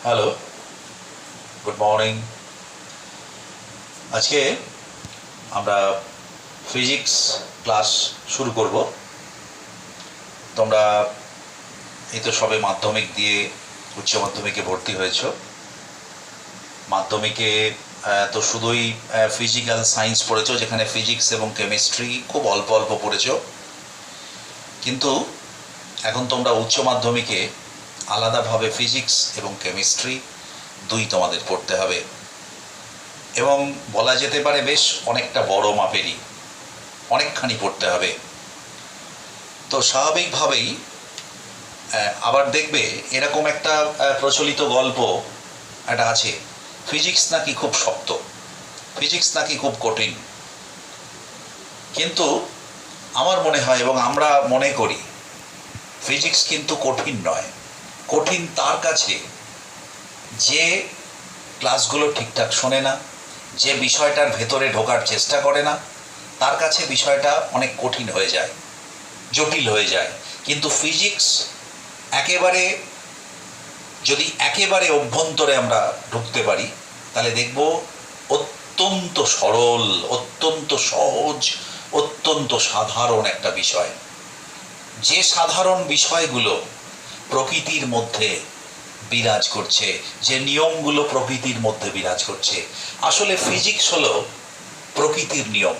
Hello, good morning. আজকে আমরা physics class শুরু করব। তোমরা এই তো সবে মাধ্যমিক দিয়ে উচ্চ মাধ্যমিকে ভর্তি হয়েছ। মাধ্যমিকে তো শুধুই ফিজিক্যাল সায়েন্স পড়েছো, যেখানে ফিজিক্স এবং কেমিস্ট্রি খুব অল্প অল্প পড়েছো। কিন্তু এখন তোমরা উচ্চ মাধ্যমিকে আলাদাভাবে ফিজিক্স এবং কেমিস্ট্রি দুই তোমাদের পড়তে হবে, এবং বলা যেতে পারে বেশ অনেকটা বড় মাপেরই, অনেকখানি পড়তে হবে। তো স্বাভাবিকভাবেই আবার দেখবে এরকম একটা প্রচলিত গল্প একটা আছে, ফিজিক্স নাকি খুব শক্ত, ফিজিক্স নাকি খুব কঠিন। কিন্তু আমার মনে হয় এবং আমরা মনে করি ফিজিক্স কিন্তু কঠিন নয়। কঠিন তার কাছে যে ক্লাসগুলো ঠিকঠাক শোনে না, যে বিষয়টার ভেতরে ঢোকার চেষ্টা করে না, তার কাছে বিষয়টা অনেক কঠিন হয়ে যায়, জটিল হয়ে যায়। কিন্তু ফিজিক্স যদি একেবারে অভ্যন্তরে আমরা ঢুকতে পারি, তাহলে দেখব অত্যন্ত সরল, অত্যন্ত সহজ, অত্যন্ত সাধারণ একটা বিষয়। যে সাধারণ বিষয়গুলো প্রকৃতির মধ্যে বিরাজ করছে, যে নিয়মগুলো প্রকৃতির মধ্যে বিরাজ করছে, আসলে ফিজিক্স হলো প্রকৃতির নিয়ম।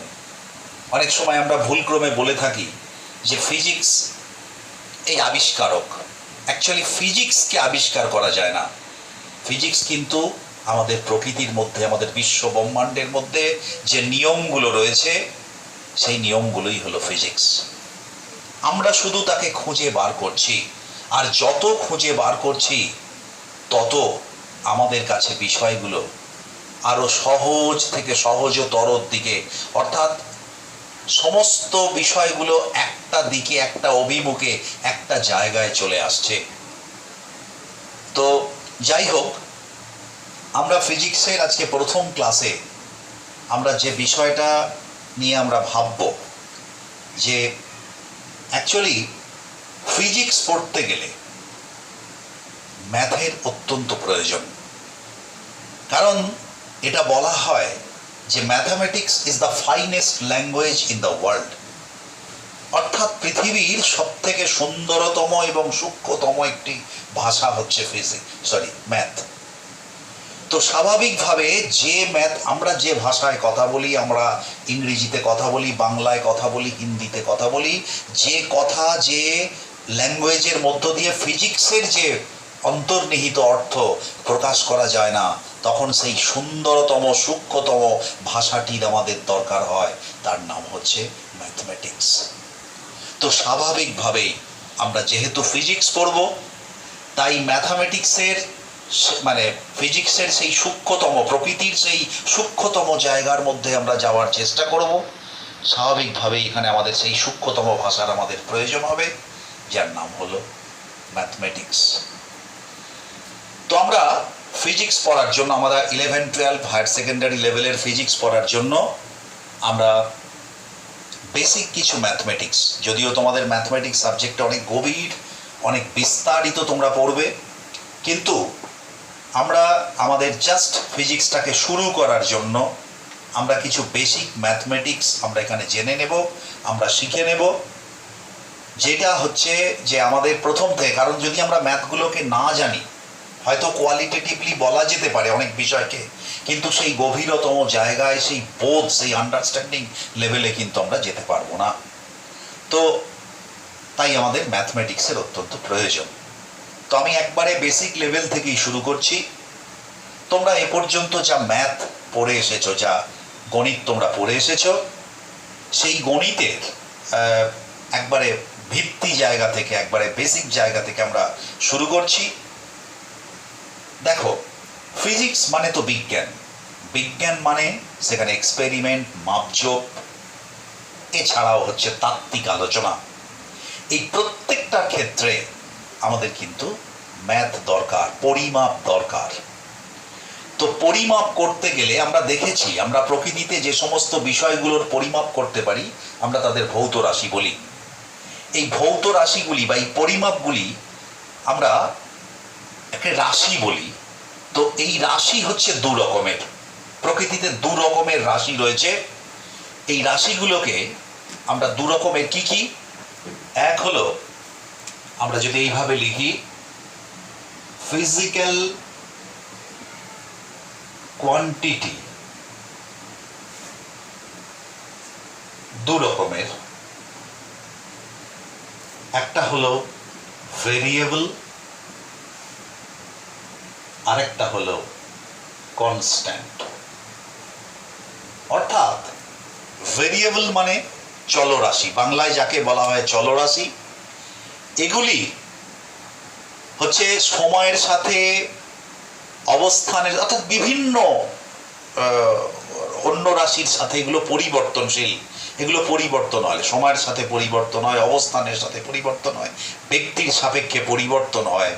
অনেক সময় আমরা ভুলক্রমে বলে থাকি যে ফিজিক্স এই আবিষ্কারক। অ্যাকচুয়ালি ফিজিক্সকে আবিষ্কার করা যায় না। ফিজিক্স কিন্তু আমাদের প্রকৃতির মধ্যে, আমাদের বিশ্ব ব্রহ্মাণ্ডের মধ্যে যে নিয়মগুলো রয়েছে, সেই নিয়মগুলোই হলো ফিজিক্স। আমরা শুধু তাকে খুঁজে বার করছি, আর যত খুঁজে বার করছি তত আমাদের কাছে বিষয়গুলো আরো সহজ থেকে সহজতর দিকে, অর্থাৎ সমস্ত বিষয়গুলো একটা দিকে, একটা অভিমুখে, একটা জায়গায় চলে আসছে। তো যাই হোক, আমরা ফিজিক্সের আজকে প্রথম ক্লাসে আমরা যে বিষয়টা নিয়ে আমরা ভাবব, যে অ্যাকচুয়ালি ফিজিক্স পড়তে গেলে ম্যাথের অত্যন্ত প্রয়োজন। কারণ এটা বলা হয় যে mathematics is the finest language in the world. অর্থাৎ পৃথিবীর সব থেকে সুন্দরতম এবং সূক্ষ্মতম একটি ভাষা হচ্ছে ম্যাথ। তো স্বাভাবিকভাবে যে ম্যাথ, আমরা যে ভাষায় কথা বলি, আমরা ইংরেজিতে কথা বলি, বাংলায় কথা বলি, হিন্দিতে কথা বলি, যে কথা, যে ল্যাঙ্গুয়েজের মধ্য দিয়ে ফিজিক্সের যে অন্তর্নিহিত অর্থ প্রকাশ করা যায় না, তখন সেই সুন্দরতম সূক্ষ্মতম ভাষাটির আমাদের দরকার হয়, তার নাম হচ্ছে ম্যাথমেটিক্স। তো স্বাভাবিকভাবেই আমরা যেহেতু ফিজিক্স পড়ব, তাই ম্যাথামেটিক্সের ফিজিক্সের সেই সূক্ষ্মতম, প্রকৃতির সেই সূক্ষ্মতম জায়গার মধ্যে আমরা যাওয়ার চেষ্টা করব। স্বাভাবিকভাবেই এখানে আমাদের সেই সূক্ষ্মতম ভাষার আমাদের প্রয়োজন হবে, যার নাম হলো ম্যাথমেটিক্স। তো আমরা ফিজিক্স পড়ার জন্য, আমরা 11-12 হায়ার সেকেন্ডারি লেভেলের ফিজিক্স পড়ার জন্য আমরা বেসিক কিছু ম্যাথমেটিক্স, যদিও তোমাদের ম্যাথমেটিক্স সাবজেক্টটা অনেক গভীর, অনেক বিস্তারিত তোমরা পড়বে, কিন্তু আমরা আমাদের জাস্ট ফিজিক্সটাকে শুরু করার জন্য আমরা কিছু বেসিক ম্যাথমেটিক্স আমরা এখানে জেনে নেব, আমরা শিখে নেব। যেটা হচ্ছে যে আমাদের প্রথম থেকে, কারণ যদি আমরা ম্যাথগুলোকে না জানি, হয়তো কোয়ালিটেটিভলি বলা যেতে পারে অনেক বিষয়কে, কিন্তু সেই গভীরতম জায়গায়, সেই বোধ, সেই আন্ডারস্ট্যান্ডিং লেভেলে কিন্তু আমরা যেতে পারবো না। তো তাই আমাদের ম্যাথমেটিক্সের অত্যন্ত প্রয়োজন। তো আমি একবারে বেসিক লেভেল থেকেই শুরু করছি। তোমরা এ পর্যন্ত যা ম্যাথ পড়ে এসেছো, যা গণিত তোমরা পড়ে এসেছো, সেই গণিতের একবারে ভিত্তি জায়গা থেকে, একবারে বেসিক জায়গা থেকে আমরা শুরু করছি। দেখো, ফিজিক্স মানে তো বিজ্ঞান। বিজ্ঞান মানে সেখানে এক্সপেরিমেন্ট, মাপজোপ, এছাড়াও হচ্ছে তাত্ত্বিক আলোচনা। এই প্রত্যেকটা ক্ষেত্রে আমাদের কিন্তু ম্যাথ দরকার, পরিমাপ দরকার। তো পরিমাপ করতে গেলে আমরা দেখেছি, আমরা প্রকৃতিতে যে সমস্ত বিষয়গুলোর পরিমাপ করতে পারি, আমরা তাদের ভৌত রাশি বলি। এই ভৌত রাশিগুলি বা এই পরিমাপগুলি আমরা একটা রাশি বলি, তো এই রাশি হচ্ছে দু রকমের, প্রকৃতিতে দু রকমের রাশি রয়েছে। এই রাশিগুলোকে আমরা দু রকমের কি কি, এক হলো আমরা যদি এইভাবে লিখি ফিজিক্যাল কোয়ান্টিটি, দু রকমের, একটা হলো ভেরিয়েবল, আরেকটা হলো কনস্ট্যান্ট। অর্থাৎ ভেরিয়েবল মানে চলরাশি, বাংলায় যাকে বলা হয় চলরাশি। এগুলি হচ্ছে সময়ের সাথে অবস্থানের, অর্থাৎ বিভিন্ন অন্য রাশির সাথে এগুলো পরিবর্তনশীল, এগুলো পরিবর্তন হয়, সময়ের সাথে পরিবর্তন হয়, অবস্থানের সাথে পরিবর্তন হয়, ব্যক্তির সাপেক্ষে পরিবর্তন হয়,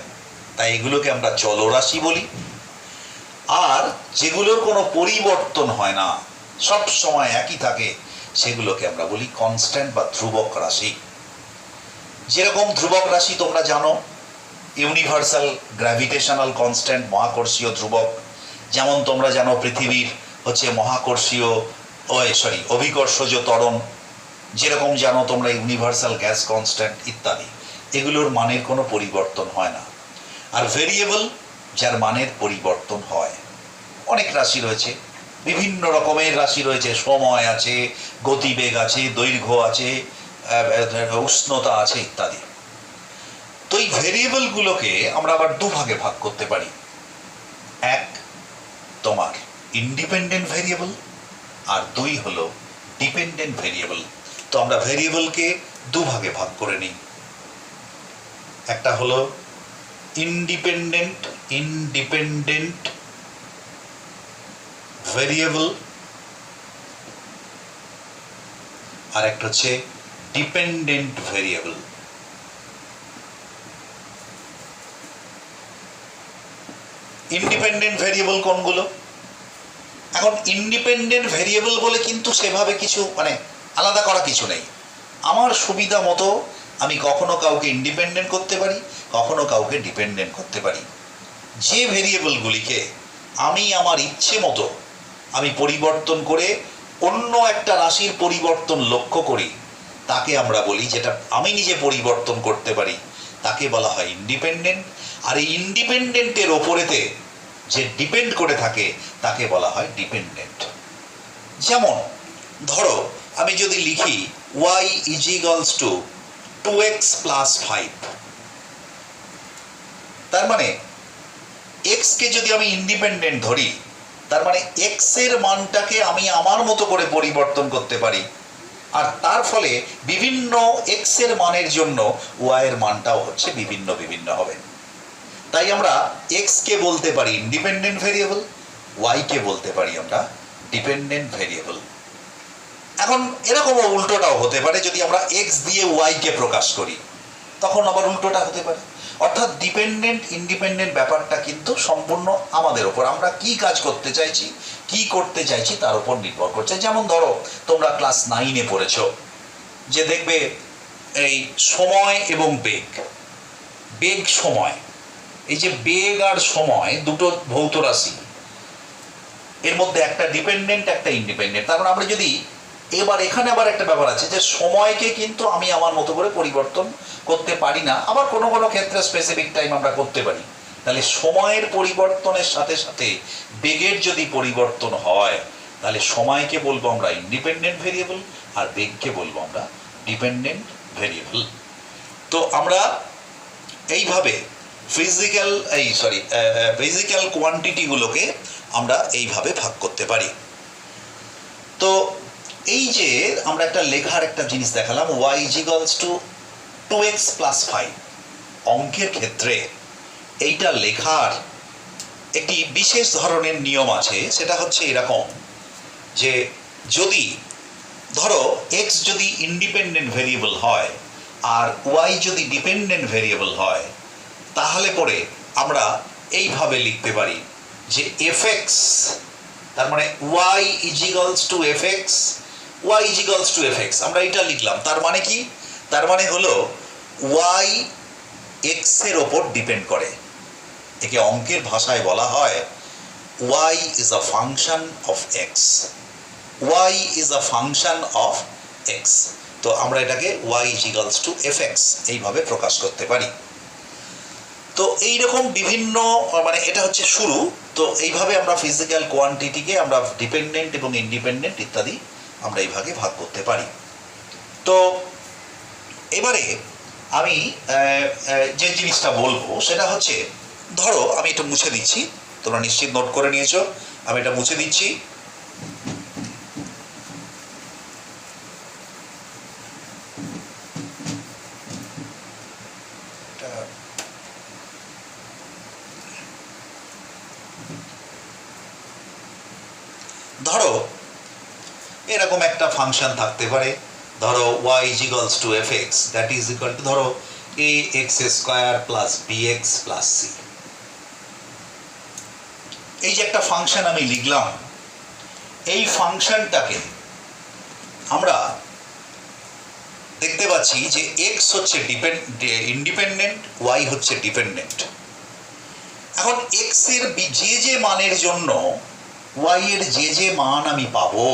তাই এগুলোকে আমরা চলরাশি বলি। আর যেগুলোর কোনো পরিবর্তন হয় না, সব সময় একই থাকে, সেগুলোকে আমরা বলি কনস্ট্যান্ট বা ধ্রুবক রাশি। যেরকম ধ্রুবক রাশি তোমরা জানো, ইউনিভার্সাল গ্র্যাভিটেশনাল কনস্ট্যান্ট, মহাকর্ষীয় ধ্রুবক। যেমন তোমরা জানো পৃথিবীর হচ্ছে মহাকর্ষীয় অভিকর্ষজ ত্বরণ, যেরকম জানো তোমরা ইউনিভার্সাল গ্যাস কনস্ট্যান্ট ইত্যাদি, এগুলোর মানের কোনো পরিবর্তন হয় না। আর ভেরিয়েবল যার মানের পরিবর্তন হয়। অনেক রাশি রয়েছে, বিভিন্ন রকমের রাশি রয়েছে, সময় আছে, গতিবেগ আছে, দৈর্ঘ্য আছে, উষ্ণতা আছে ইত্যাদি। তো এই ভেরিয়েবলগুলোকে আমরা আবার দুভাগে ভাগ করতে পারি। এক তোমার ইন্ডিপেন্ডেন্ট ভেরিয়েবল, আর দুই হলো ডিপেন্ডেন্ট ভেরিয়েবল। তো আমরা ভেরিয়েবলকে দুভাগে ভাগ করে নিই। একটা হলো ইন্ডিপেন্ডেন্ট ভেরিয়েবল, আর একটা হচ্ছে ডিপেন্ডেন্ট ভেরিয়েবল। ইন্ডিপেন্ডেন্ট ভেরিয়েবল কোনগুলো? এখন ইন্ডিপেন্ডেন্ট ভেরিয়েবল বলে কিন্তু সেভাবে কিছু আলাদা করা কিছু নেই। আমার সুবিধা মতো আমি কখনো কাউকে ইন্ডিপেন্ডেন্ট করতে পারি, কখনো কাউকে ডিপেন্ডেন্ট করতে পারি। যে ভেরিয়েবলগুলিকে আমি আমার ইচ্ছে মতো আমি পরিবর্তন করে অন্য একটা রাশির পরিবর্তন লক্ষ্য করি, তাকে আমরা বলি, যেটা আমি নিজে পরিবর্তন করতে পারি, তাকে বলা হয় ইন্ডিপেন্ডেন্ট। আর এই ইন্ডিপেন্ডেন্টের ওপরেতে যে ডিপেন্ড করে থাকে তাকে বলা হয় ডিপেন্ডেন্ট। যেমন ধরো আমি যদি লিখি y = 2x + 5, তার মানে x কে যদি আমি ইন্ডিপেন্ডেন্ট ধরি, তার মানে x এর মানটাকে আমি আমার মতো করে পরিবর্তন করতে পারি, আর তার ফলে বিভিন্ন x এর মানের জন্য y এর মানটাও হচ্ছে বিভিন্ন বিভিন্ন হবে। তাই আমরা x কে বলতে পারি ইন্ডিপেন্ডেন্ট ভেরিয়েবল, y কে বলতে পারি আমরা ডিপেন্ডেন্ট ভেরিয়েবল। এখন এরকমও উল্টোটাও হতে পারে, যদি আমরা x দিয়ে y কে প্রকাশ করি তখন আবার উল্টোটা হতে পারে। অর্থাৎ ডিপেন্ডেন্ট ইন্ডিপেন্ডেন্ট ব্যাপারটা কিন্তু সম্পূর্ণ আমাদের ওপর, আমরা কি কাজ করতে চাইছি, কি করতে চাইছি তার উপর নির্ভর করছে। যেমন ধরো তোমরা ক্লাস 9-এ পড়েছো, যে দেখবে এই সময় এবং বেগ সময়, এই যে বেগ আর সময় দুটো ভৌত রাশি, এর মধ্যে একটা ডিপেন্ডেন্ট একটা ইন্ডিপেন্ডেন্ট। তার মানে আমরা যদি এখানে আবার একটা ব্যাপার আছে যে সময়কে কিন্তু আমি আমার মতো করে পরিবর্তন করতে পারি না, আবার কোনো কোনো ক্ষেত্রে স্পেসিফিক টাইম আমরা করতে পারি। তাহলে সময়ের পরিবর্তনের সাথে সাথে বেগের যদি পরিবর্তন হয়, তাহলে সময়কে বলবো আমরা ইন্ডিপেন্ডেন্ট ভেরিয়েবল, আর বেগকে বলবো আমরা ডিপেন্ডেন্ট ভেরিয়েবল। তো আমরা এইভাবে ফিজিক্যাল কোয়ান্টিটিগুলোকে আমরা এইভাবে ভাগ করতে পারি। তো এই যে আমরা একটা লেখার একটা জিনিস দেখালাম, y = 2x + 5, অঙ্কের ক্ষেত্রে এইটা লেখার একটি বিশেষ ধরনের নিয়ম আছে। সেটা হচ্ছে এরকম, যে যদি ধরো x যদি ইন্ডিপেন্ডেন্ট ভেরিয়েবল হয় আর y যদি ডিপেন্ডেন্ট ভেরিয়েবল হয়, তাহলে পরে আমরা এইভাবে লিখতে পারি যে fx, তার মানে y = fx, y = fx, আমরা এটা লিখলাম। তার মানে কি? তার মানে হলো y x এর ওপর ডিপেন্ড করে, একে অঙ্কের ভাষায় বলা হয় y is a function of x, y is a function of x। তো আমরা এটাকে y is equals to fx এইভাবে প্রকাশ করতে পারি। তো এইরকম বিভিন্ন মানে এটা হচ্ছে শুরু। তো এইভাবে আমরা ফিজিক্যাল কোয়ান্টিটিকে আমরা ডিপেন্ডেন্ট এবং ইন্ডিপেন্ডেন্ট ইত্যাদি আমরা এইভাবে ভাগ করতে পারি। তো এবারে আমি যে জিনিসটা বলবো সেটা হচ্ছে, ধরো আমি এটা মুছে দিচ্ছি, তোমরা নিশ্চিত নোট করে নিয়েছো, আমি এটা মুছে দিচ্ছি। ধরো এরকম একটা ফাংশন থাকতে পারে, ধরো y is equals to fx, that is equal to ধরো ax square plus bx plus c। এই যে একটা ফাংশন আমি লিখলাম, এই ফাংশনটাকে আমরা দেখতে পাচ্ছি যে x হচ্ছে ইন্ডিপেন্ডেন্ট, y হচ্ছে ডিপেন্ডেন্ট। এখন x এর যে মানের জন্য y এর যে মান আমি পাবো,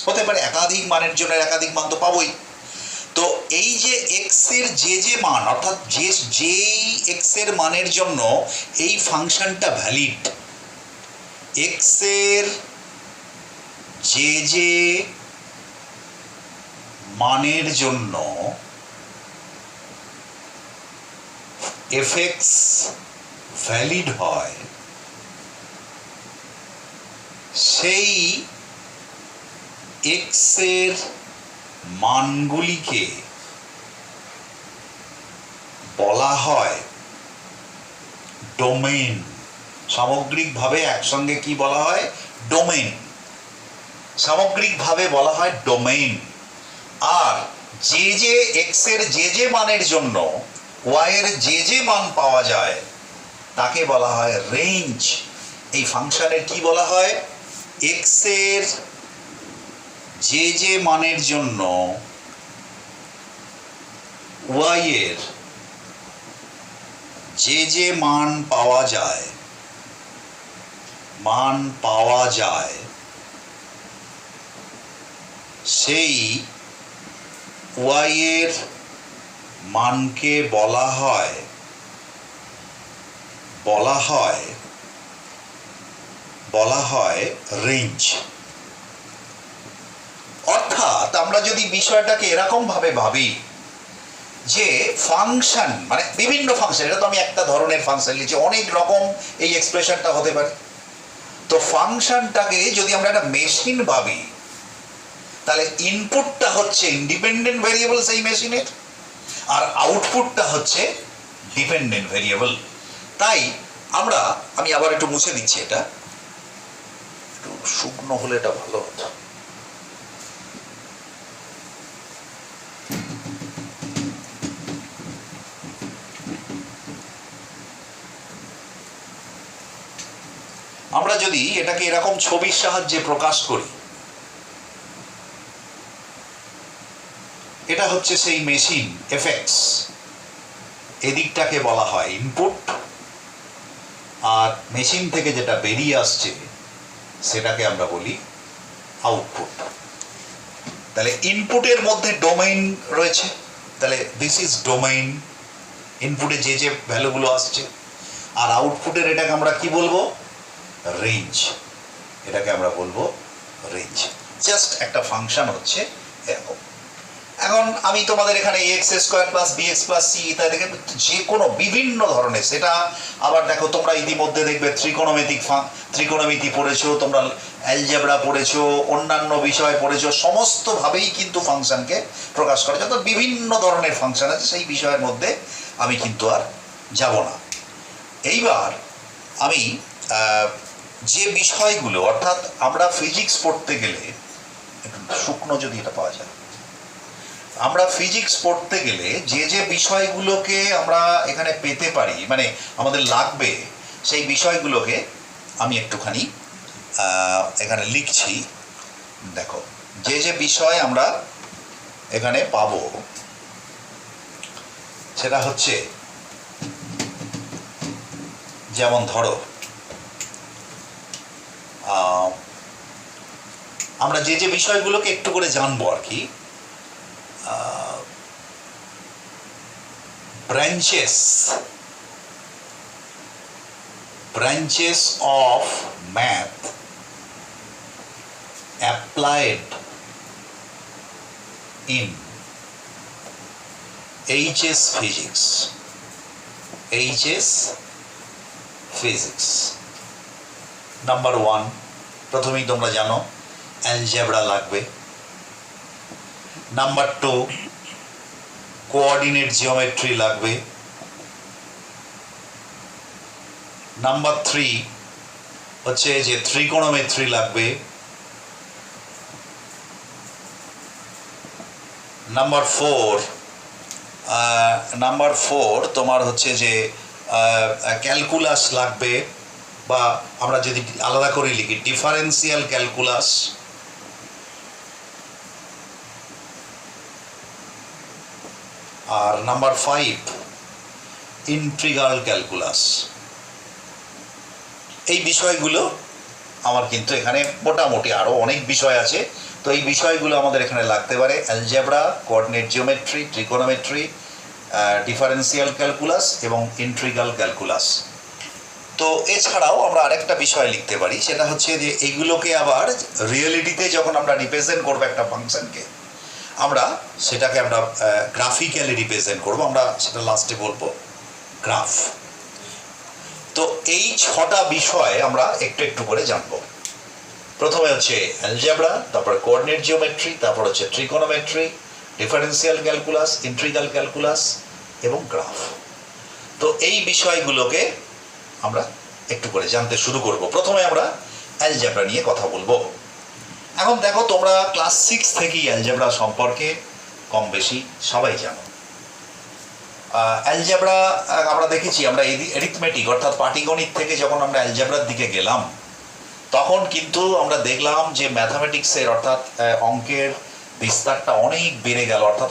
হতে পারে একাধিক মানের জন্য একাধিক মান তো পাবোই। তো এই যে x এর যে মান, অর্থাৎ যেই x এর মানের জন্য এই ফাংশনটা ভ্যালিড, x এর যে মানের জন্য fx ভ্যালিড হয়, সেই x এর মানগুলিকে বলা হয় ডোমেইন। সামগ্রিকভাবে একসঙ্গে কি বলা হয়? ডোমেইন। সামগ্রিকভাবে বলা হয় ডোমেইন। আর যে x এর যে মানের জন্য y এর যে মান পাওয়া যায় তাকে বলা হয় রেঞ্জ। এই ফাংশনের কি বলা হয়? x এর যে মানের জন্য y এর যে মান পাওয়া যায় সেই y এর মানকে বলা হয় রেঞ্জ। অর্থাৎ আমরা যদি বিষয়টাকে এরকম ভাবে ভাবি যে ফাংশন মানে বিভিন্ন ফাংশন, এটা তো আমি একটা ধরনের ফাংশন লিখছি, অনেক রকম এই এক্সপ্রেশনটা হতে পারে। তো ফাংশনটাকে যদি আমরা একটা মেশিন ভাবি, তাহলে ইনপুটটা হচ্ছে ইন্ডিপেন্ডেন্ট ভেরিয়েবল সেই মেশিনের, আর আউটপুটটা হচ্ছে ডিপেন্ডেন্ট ভেরিয়েবল। তাই আমি আবার একটু মুছে দিচ্ছি, এটা একটু শুকনো হলে এটা ভালো হতো। আমরা যদি এটাকে এরকম ছবির সাহায্যে প্রকাশ করি, এটা হচ্ছে সেই মেশিন fx, এদিকটাকে বলা হয় ইনপুট, আর মেশিন থেকে যেটা বেরিয়ে আসছে সেটাকে আমরা বলি আউটপুট। তাহলে ইনপুটের মধ্যে ডোমেইন রয়েছে, তাহলে দিস ইজ ডোমেইন, ইনপুটে যে ভ্যালুগুলো আসছে। আর আউটপুটের এটাকে আমরা কি বলবো? রেঞ্জ। এটাকে আমরা বলবো রেঞ্জ। জাস্ট একটা ফাংশন হচ্ছে এরকম। এখন আমি তোমাদের এখানে x square plus b x plus c ইত্যাদি যে কোনো বিভিন্ন ধরনের, সেটা আবার দেখো তোমরা ইতিমধ্যে দেখবে ত্রিকোণমিতি পড়েছো, তোমরা অ্যালজেব্রা পড়েছো, অন্যান্য বিষয় পড়েছো, সমস্তভাবেই কিন্তু ফাংশনকে প্রকাশ করা যায়। তো বিভিন্ন ধরনের ফাংশন আছে, সেই বিষয়ের মধ্যে আমি কিন্তু আর যাব না। এইবার আমি যে বিষয়গুলো, অর্থাৎ আমরা ফিজিক্স পড়তে গেলে, একটু শুকনো যদি এটা পাওয়া যায়, আমরা ফিজিক্স পড়তে গেলে যে বিষয়গুলোকে আমরা এখানে পেতে পারি, মানে আমাদের লাগবে, সেই বিষয়গুলোকে আমি একটুখানি এখানে লিখছি। দেখো যে বিষয় আমরা এখানে পাবো সেটা হচ্ছে যেমন ধরো আমরা যে যে বিষয়গুলোকে একটু করে জানবো আর কি, branches of math applied in HS physics. Number 1, প্রথমেই তোমরা জানো অ্যালজেব্রা লাগবে। নাম্বার 2, কোঅর্ডিনেট জিওমেট্রি লাগবে। নাম্বার 3 হচ্ছে যে ত্রিকোণমিতি লাগবে। নাম্বার 4 তোমার হচ্ছে যে ক্যালকুলাস লাগবে, বা আমরা যদি আলাদা করে লিখি ডিফারেন্সিয়াল ক্যালকুলাস। আর নাম্বার 5 ইন্টিগ্রাল ক্যালকুলাস। এই বিষয়গুলো আমার কিন্তু এখানে মোটামুটি আরও অনেক বিষয় আছে, তো এই বিষয়গুলো আমাদের এখানে লাগতে পারে। Algebra, coordinate geometry, trigonometry, differential calculus এবং ইন্টিগ্রাল ক্যালকুলাস। তো এছাড়াও আমরা আরেকটা বিষয় লিখতে পারি, সেটা হচ্ছে যে এইগুলোকে আবার রিয়েলিটিতে যখন আমরা রিপ্রেজেন্ট করবো একটা ফাংশনকে, সেটাকে আমরা গ্রাফিক্যালি রিপ্রেজেন্ট করবো, আমরা সেটা লাস্টে বলবো গ্রাফ। তো এই 6টা বিষয় আমরা একটু একটু করে জানবো। প্রথমে হচ্ছে অ্যালজেব্রা, তারপরে কোঅর্ডিনেট জিওমেট্রি, তারপর হচ্ছে ট্রিকোনোমেট্রি, ডিফারেন্সিয়াল ক্যালকুলাস, ইন্টিগ্রাল ক্যালকুলাস এবং গ্রাফ। তো এই বিষয়গুলোকে আমরা একটু করে জানতে শুরু করব। প্রথমে আমরা অ্যালজেব্রা নিয়ে কথা বলবো। এখন দেখো, তোমরা ক্লাস 6 থেকেই অ্যালজেব্রা সম্পর্কে কম বেশি সবাই জানো। অ্যালজেব্রা আমরা দেখেছি, আমরা অ্যারিথমেটিক অর্থাৎ পাটিগণিত থেকে যখন আমরা অ্যালজেব্রার দিকে গেলাম, তখন কিন্তু আমরা দেখলাম যে ম্যাথামেটিক্সের অর্থাৎ অঙ্কের বিস্তারটা অনেক বেড়ে গেল, অর্থাৎ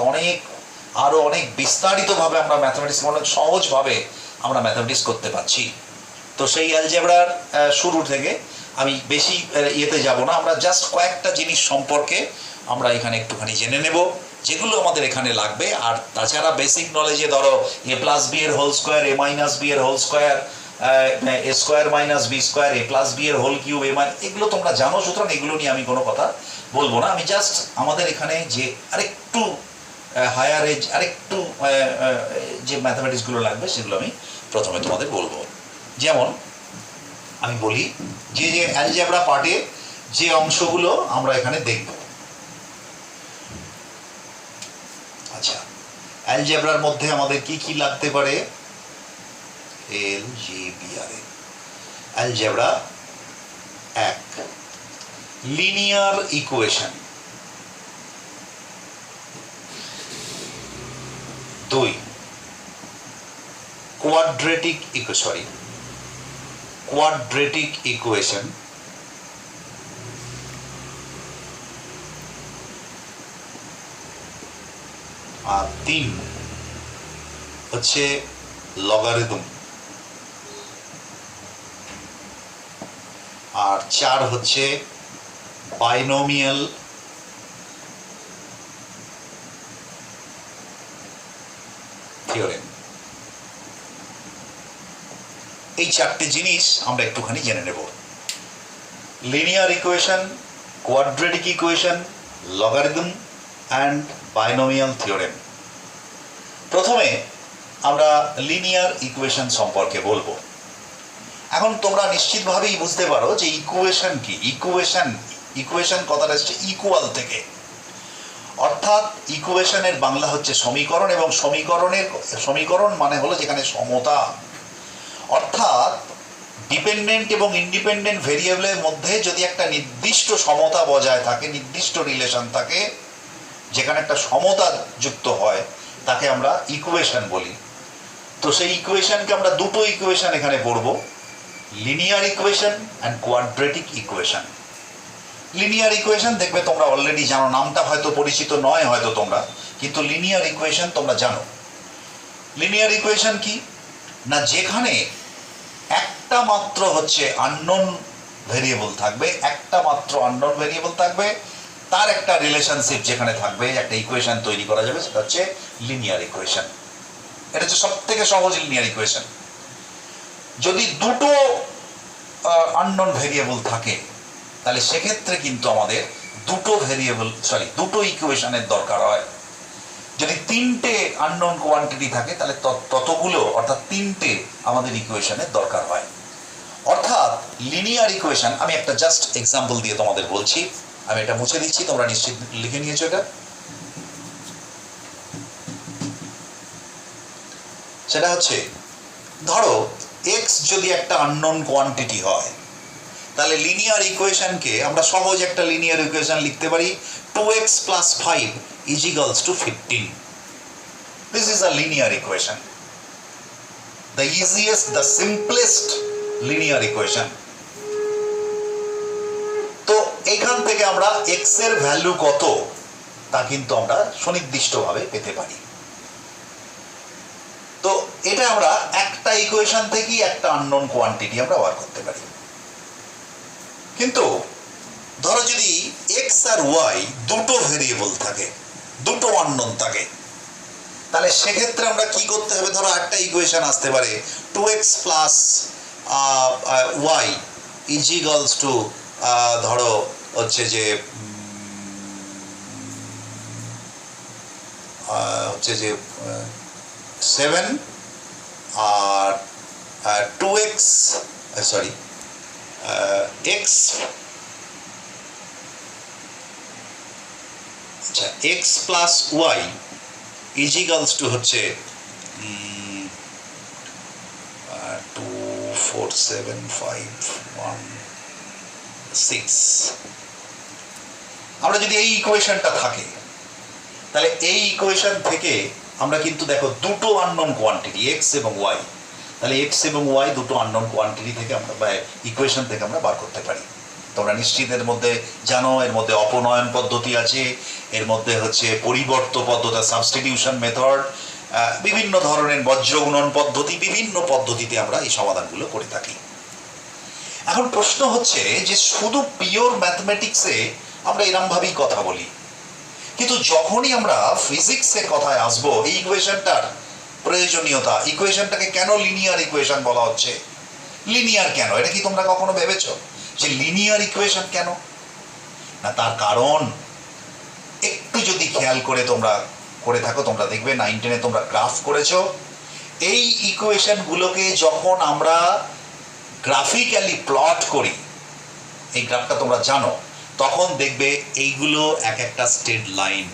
আরও অনেক বিস্তারিতভাবে আমরা ম্যাথামেটিক্স অনেক সহজভাবে আমরা ম্যাথামেটিক্স করতে পারছি। তো সেই অ্যালজেব্রার শুরু থেকে আমি বেশি ইয়েতে যাব না, আমরা জাস্ট কয়েকটা জিনিস সম্পর্কে আমরা এখানে একটুখানি জেনে নেব, যেগুলো আমাদের এখানে লাগবে। আর তাছাড়া বেসিক নলেজে ধরো a + b এর হোল স্কোয়ার, a - b এর whole square, a square - b square, a + b এর হোল কিউব, এগুলো তোমরা জানো, সুতরাং এগুলো নিয়ে আমি কোনো কথা বলবো না। আমি জাস্ট আমাদের এখানে যে আরেকটু হায়ার এজ, আরেকটু যে ম্যাথামেটিক্সগুলো লাগবে সেগুলো আমি প্রথমে তোমাদের বলবো। যেমন আমি বলি যে অ্যালজেব্রা পার্টে যে অংশগুলো আমরা এখানে দেখব। আচ্ছা, অ্যালজেব্রার মধ্যে আমাদের কি কি লাগতে পারে? এলজেবিআর algebra 1, linear equation. 2, quadratic equation. আর 3 হচ্ছে লগারিদম। আর 4 হচ্ছে বাইনোমিয়াল থিওরেম। এই 4টে জিনিস আমরা একটুখানি জেনে নেব। Linear equation, quadratic equation, logarithm and binomial theorem. প্রথমে আমরা লিনিয়ার ইকুয়েশন সম্পর্কে বলবো। এখন তোমরা নিশ্চিতভাবেই বুঝতে পারো যে ইকুয়েশন কি। ইকুয়েশন কথাটা হচ্ছে ইকুয়াল থেকে, অর্থাৎ ইকুয়েশনের বাংলা হচ্ছে সমীকরণ, এবং সমীকরণ মানে হলো যেখানে সমতা, অর্থাৎ ডিপেন্ডেন্ট এবং ইন্ডিপেন্ডেন্ট ভেরিয়েবলের মধ্যে যদি একটা নির্দিষ্ট সমতা বজায় থাকে, নির্দিষ্ট রিলেশন থাকে, যেখানে একটা সমতা যুক্ত হয়, তাকে আমরা ইকুয়েশন বলি। তো সেই ইকুয়েশনকে আমরা দুটো ইকুয়েশন এখানে পড়ব, linear equation and quadratic equation. Linear equation দেখবে তোমরা অলরেডি জানো, নামটা হয়তো পরিচিত নয় হয়তো তোমরা, কিন্তু লিনিয়ার ইকুয়েশন তোমরা জানো। লিনিয়ার ইকুয়েশন কি না, যেখানে একটা মাত্র হচ্ছে আননোন ভেরিয়েবল থাকবে, একটা মাত্র আননোন ভেরিয়েবল থাকবে, তার একটা রিলেশনশিপ যেখানে থাকবে, একটা ইকুয়েশন তৈরি করা যাবে, সেটা হচ্ছে লিনিয়ার ইকুয়েশন। এটা হচ্ছে সব থেকে সহজ লিনিয়ার ইকুয়েশন। যদি দুটো আননোন ভেরিয়েবল থাকে তাহলে সেক্ষেত্রে কিন্তু আমাদের দুটো ইকুয়েশনের দরকার হয়। যদি তিনটে আননোন কোয়ান্টিটি থাকে তাহলে ততগুলো অর্থাৎ তিনটে আমাদের ইকুয়েশনের দরকার হয়। অর্থাৎ লিনিয়ার ইকুয়েশন, আমি একটা জাস্ট এক্সাম্পল দিয়ে তোমাদের বলছি, আমি এটা মুছে দিচ্ছি, তোমরা নিশ্চিত লিখে নিয়েছো এটা। সেটা হচ্ছে, ধরো এক্স যদি একটা আননোন কোয়ান্টিটি হয় তাহলে লিনিয়ার ইকুয়েশনকে আমরা সহজ একটা লিনিয়ার ইকুয়েশন লিখতে পারি 2x plus 5 is equals to 15. This is a linear equation, the easiest, the simplest linear equation. তো এখান থেকে আমরা x এর ভ্যালু কত তা কিন্তু আমরা সুনির্দিষ্টভাবে পেতে পারি। তো এটা আমরা একটা ইকুয়েশন থেকেই একটা আননোন কোয়ান্টিটি আমরা বার করতে পারি। কিন্তু ধরো যদি এক্স আর ওয়াই দুটো ভেরিয়েবল থাকে, দুটো আননোন থাকে, তাহলে সেক্ষেত্রে আমরা কি করতে হবে? ধরো একটা ইকুয়েশন আসতে পারে 2x plus y is equals to ধরো হচ্ছে যে 7 আর 2x সরি এক্স, আচ্ছা x plus y is equals to হচ্ছে 2 4 7 5 1 6। আমরা যদি এই ইকুয়েশনটা থাকে তাহলে এই ইকুয়েশন থেকে আমরা কিন্তু দেখো দুটো আননোন কোয়ান্টিটি এক্স এবং ওয়াই, তাহলে এক্স এবং ওয়াই দুটো আননোন কোয়ান্টিটি থেকে আমরা বা ইকুয়েশন থেকে আমরা বার করতে পারি। তোমরা নিশ্চিত এর মধ্যে জানো, এর মধ্যে অপনয়ন পদ্ধতি আছে, এর মধ্যে হচ্ছে পরিবর্ত পদ্ধতি, সাবস্টিটিউশন মেথড, বিভিন্ন ধরনের বজ্র গুণন পদ্ধতি, বিভিন্ন পদ্ধতিতে আমরা এই সমাধানগুলো করে থাকি। এখন প্রশ্ন হচ্ছে যে শুধু পিওর ম্যাথমেটিক্সে আমরা এরমভাবেই কথা বলি, কিন্তু যখনই আমরা ফিজিক্সের কথায় আসবো এই ইকুয়েশনটার প্রয়োজনীয়তা, ইকুয়েশনটাকে কেন লিনিয়ার ইকুয়েশন বলা হচ্ছে, লিনিয়ার কেন, এটা কি তোমরা কখনো ভেবেছো যে লিনিয়ার ইকুয়েশন কেন? না, তার কারণ একটু যদি খেয়াল করে তোমরা করে থাকো, তোমরা দেখবে 9 10-এ তোমরা গ্রাফ করেছো, এই ইকুয়েশনগুলোকে যখন আমরা গ্রাফিক্যালি প্লট করি, এই গ্রাফটা তোমরা জানো, তখন দেখবে এইগুলো এক একটা স্ট্রেট লাইন,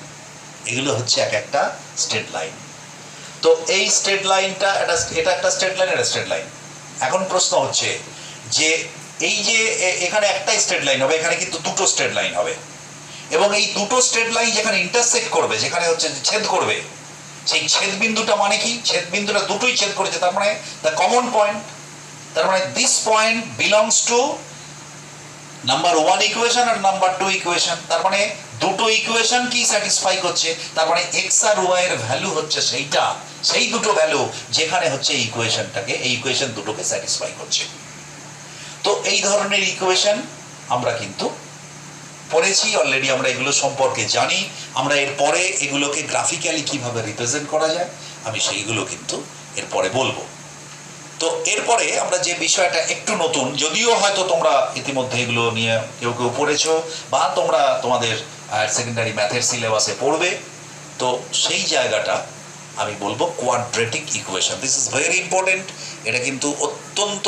এগুলো হচ্ছে এক একটা স্ট্রেট লাইন। তো এই স্ট্রেট লাইনটা এটা একটা স্ট্রেট লাইন, এটা স্ট্রেট লাইন। এখন প্রশ্ন হচ্ছে যে এই যে এখানে একটাই স্ট্রেট লাইন হবে, এখানে কিন্তু দুটো স্ট্রেট লাইন হবে, এবং এই দুটো স্ট্রেট লাইন যেখানে ইন্টারসেক্ট করবে, যেখানে হচ্ছে ছেদ করবে, সেই ছেদ বিন্দুটা মানে কি? ছেদ বিন্দুটা দুটোই ছেদ করেছে, তার মানে দ্য কমন পয়েন্ট, তার মানে this point belongs to number 1 equation আর নাম্বার 2 ইকুয়েশন। তার মানে দুটো ইকুয়েশন কি স্যাটিসফাই করছে, তার মানে এক্স আর ওয়াই এর ভ্যালু হচ্ছে সেইটা, সেই দুটো ভ্যালু যেখানে হচ্ছে এই ইকুয়েশন দুটোকে স্যাটিসফাই করছে। তো এই ধরনের ইকুয়েশন আমরা কিন্তু পড়েছি অলরেডি, আমরা এগুলো সম্পর্কে জানি। আমরা এরপরে এগুলোকে গ্রাফিক্যালি কিভাবে রিপ্রেজেন্ট করা যায় আমি সেইগুলো কিন্তু এরপরে বলবো। তো এরপরে আমরা যে বিষয়টা একটু নতুন, যদিও হয়তো তোমরা ইতিমধ্যে এগুলো নিয়ে কেউ কেউ পড়েছো বা তোমরা তোমাদের সেকেন্ডারি ম্যাথের সিলেবাসে পড়বে, তো সেই জায়গাটা আমি বলবো quadratic equation. This is very important, এটা কিন্তু অত্যন্ত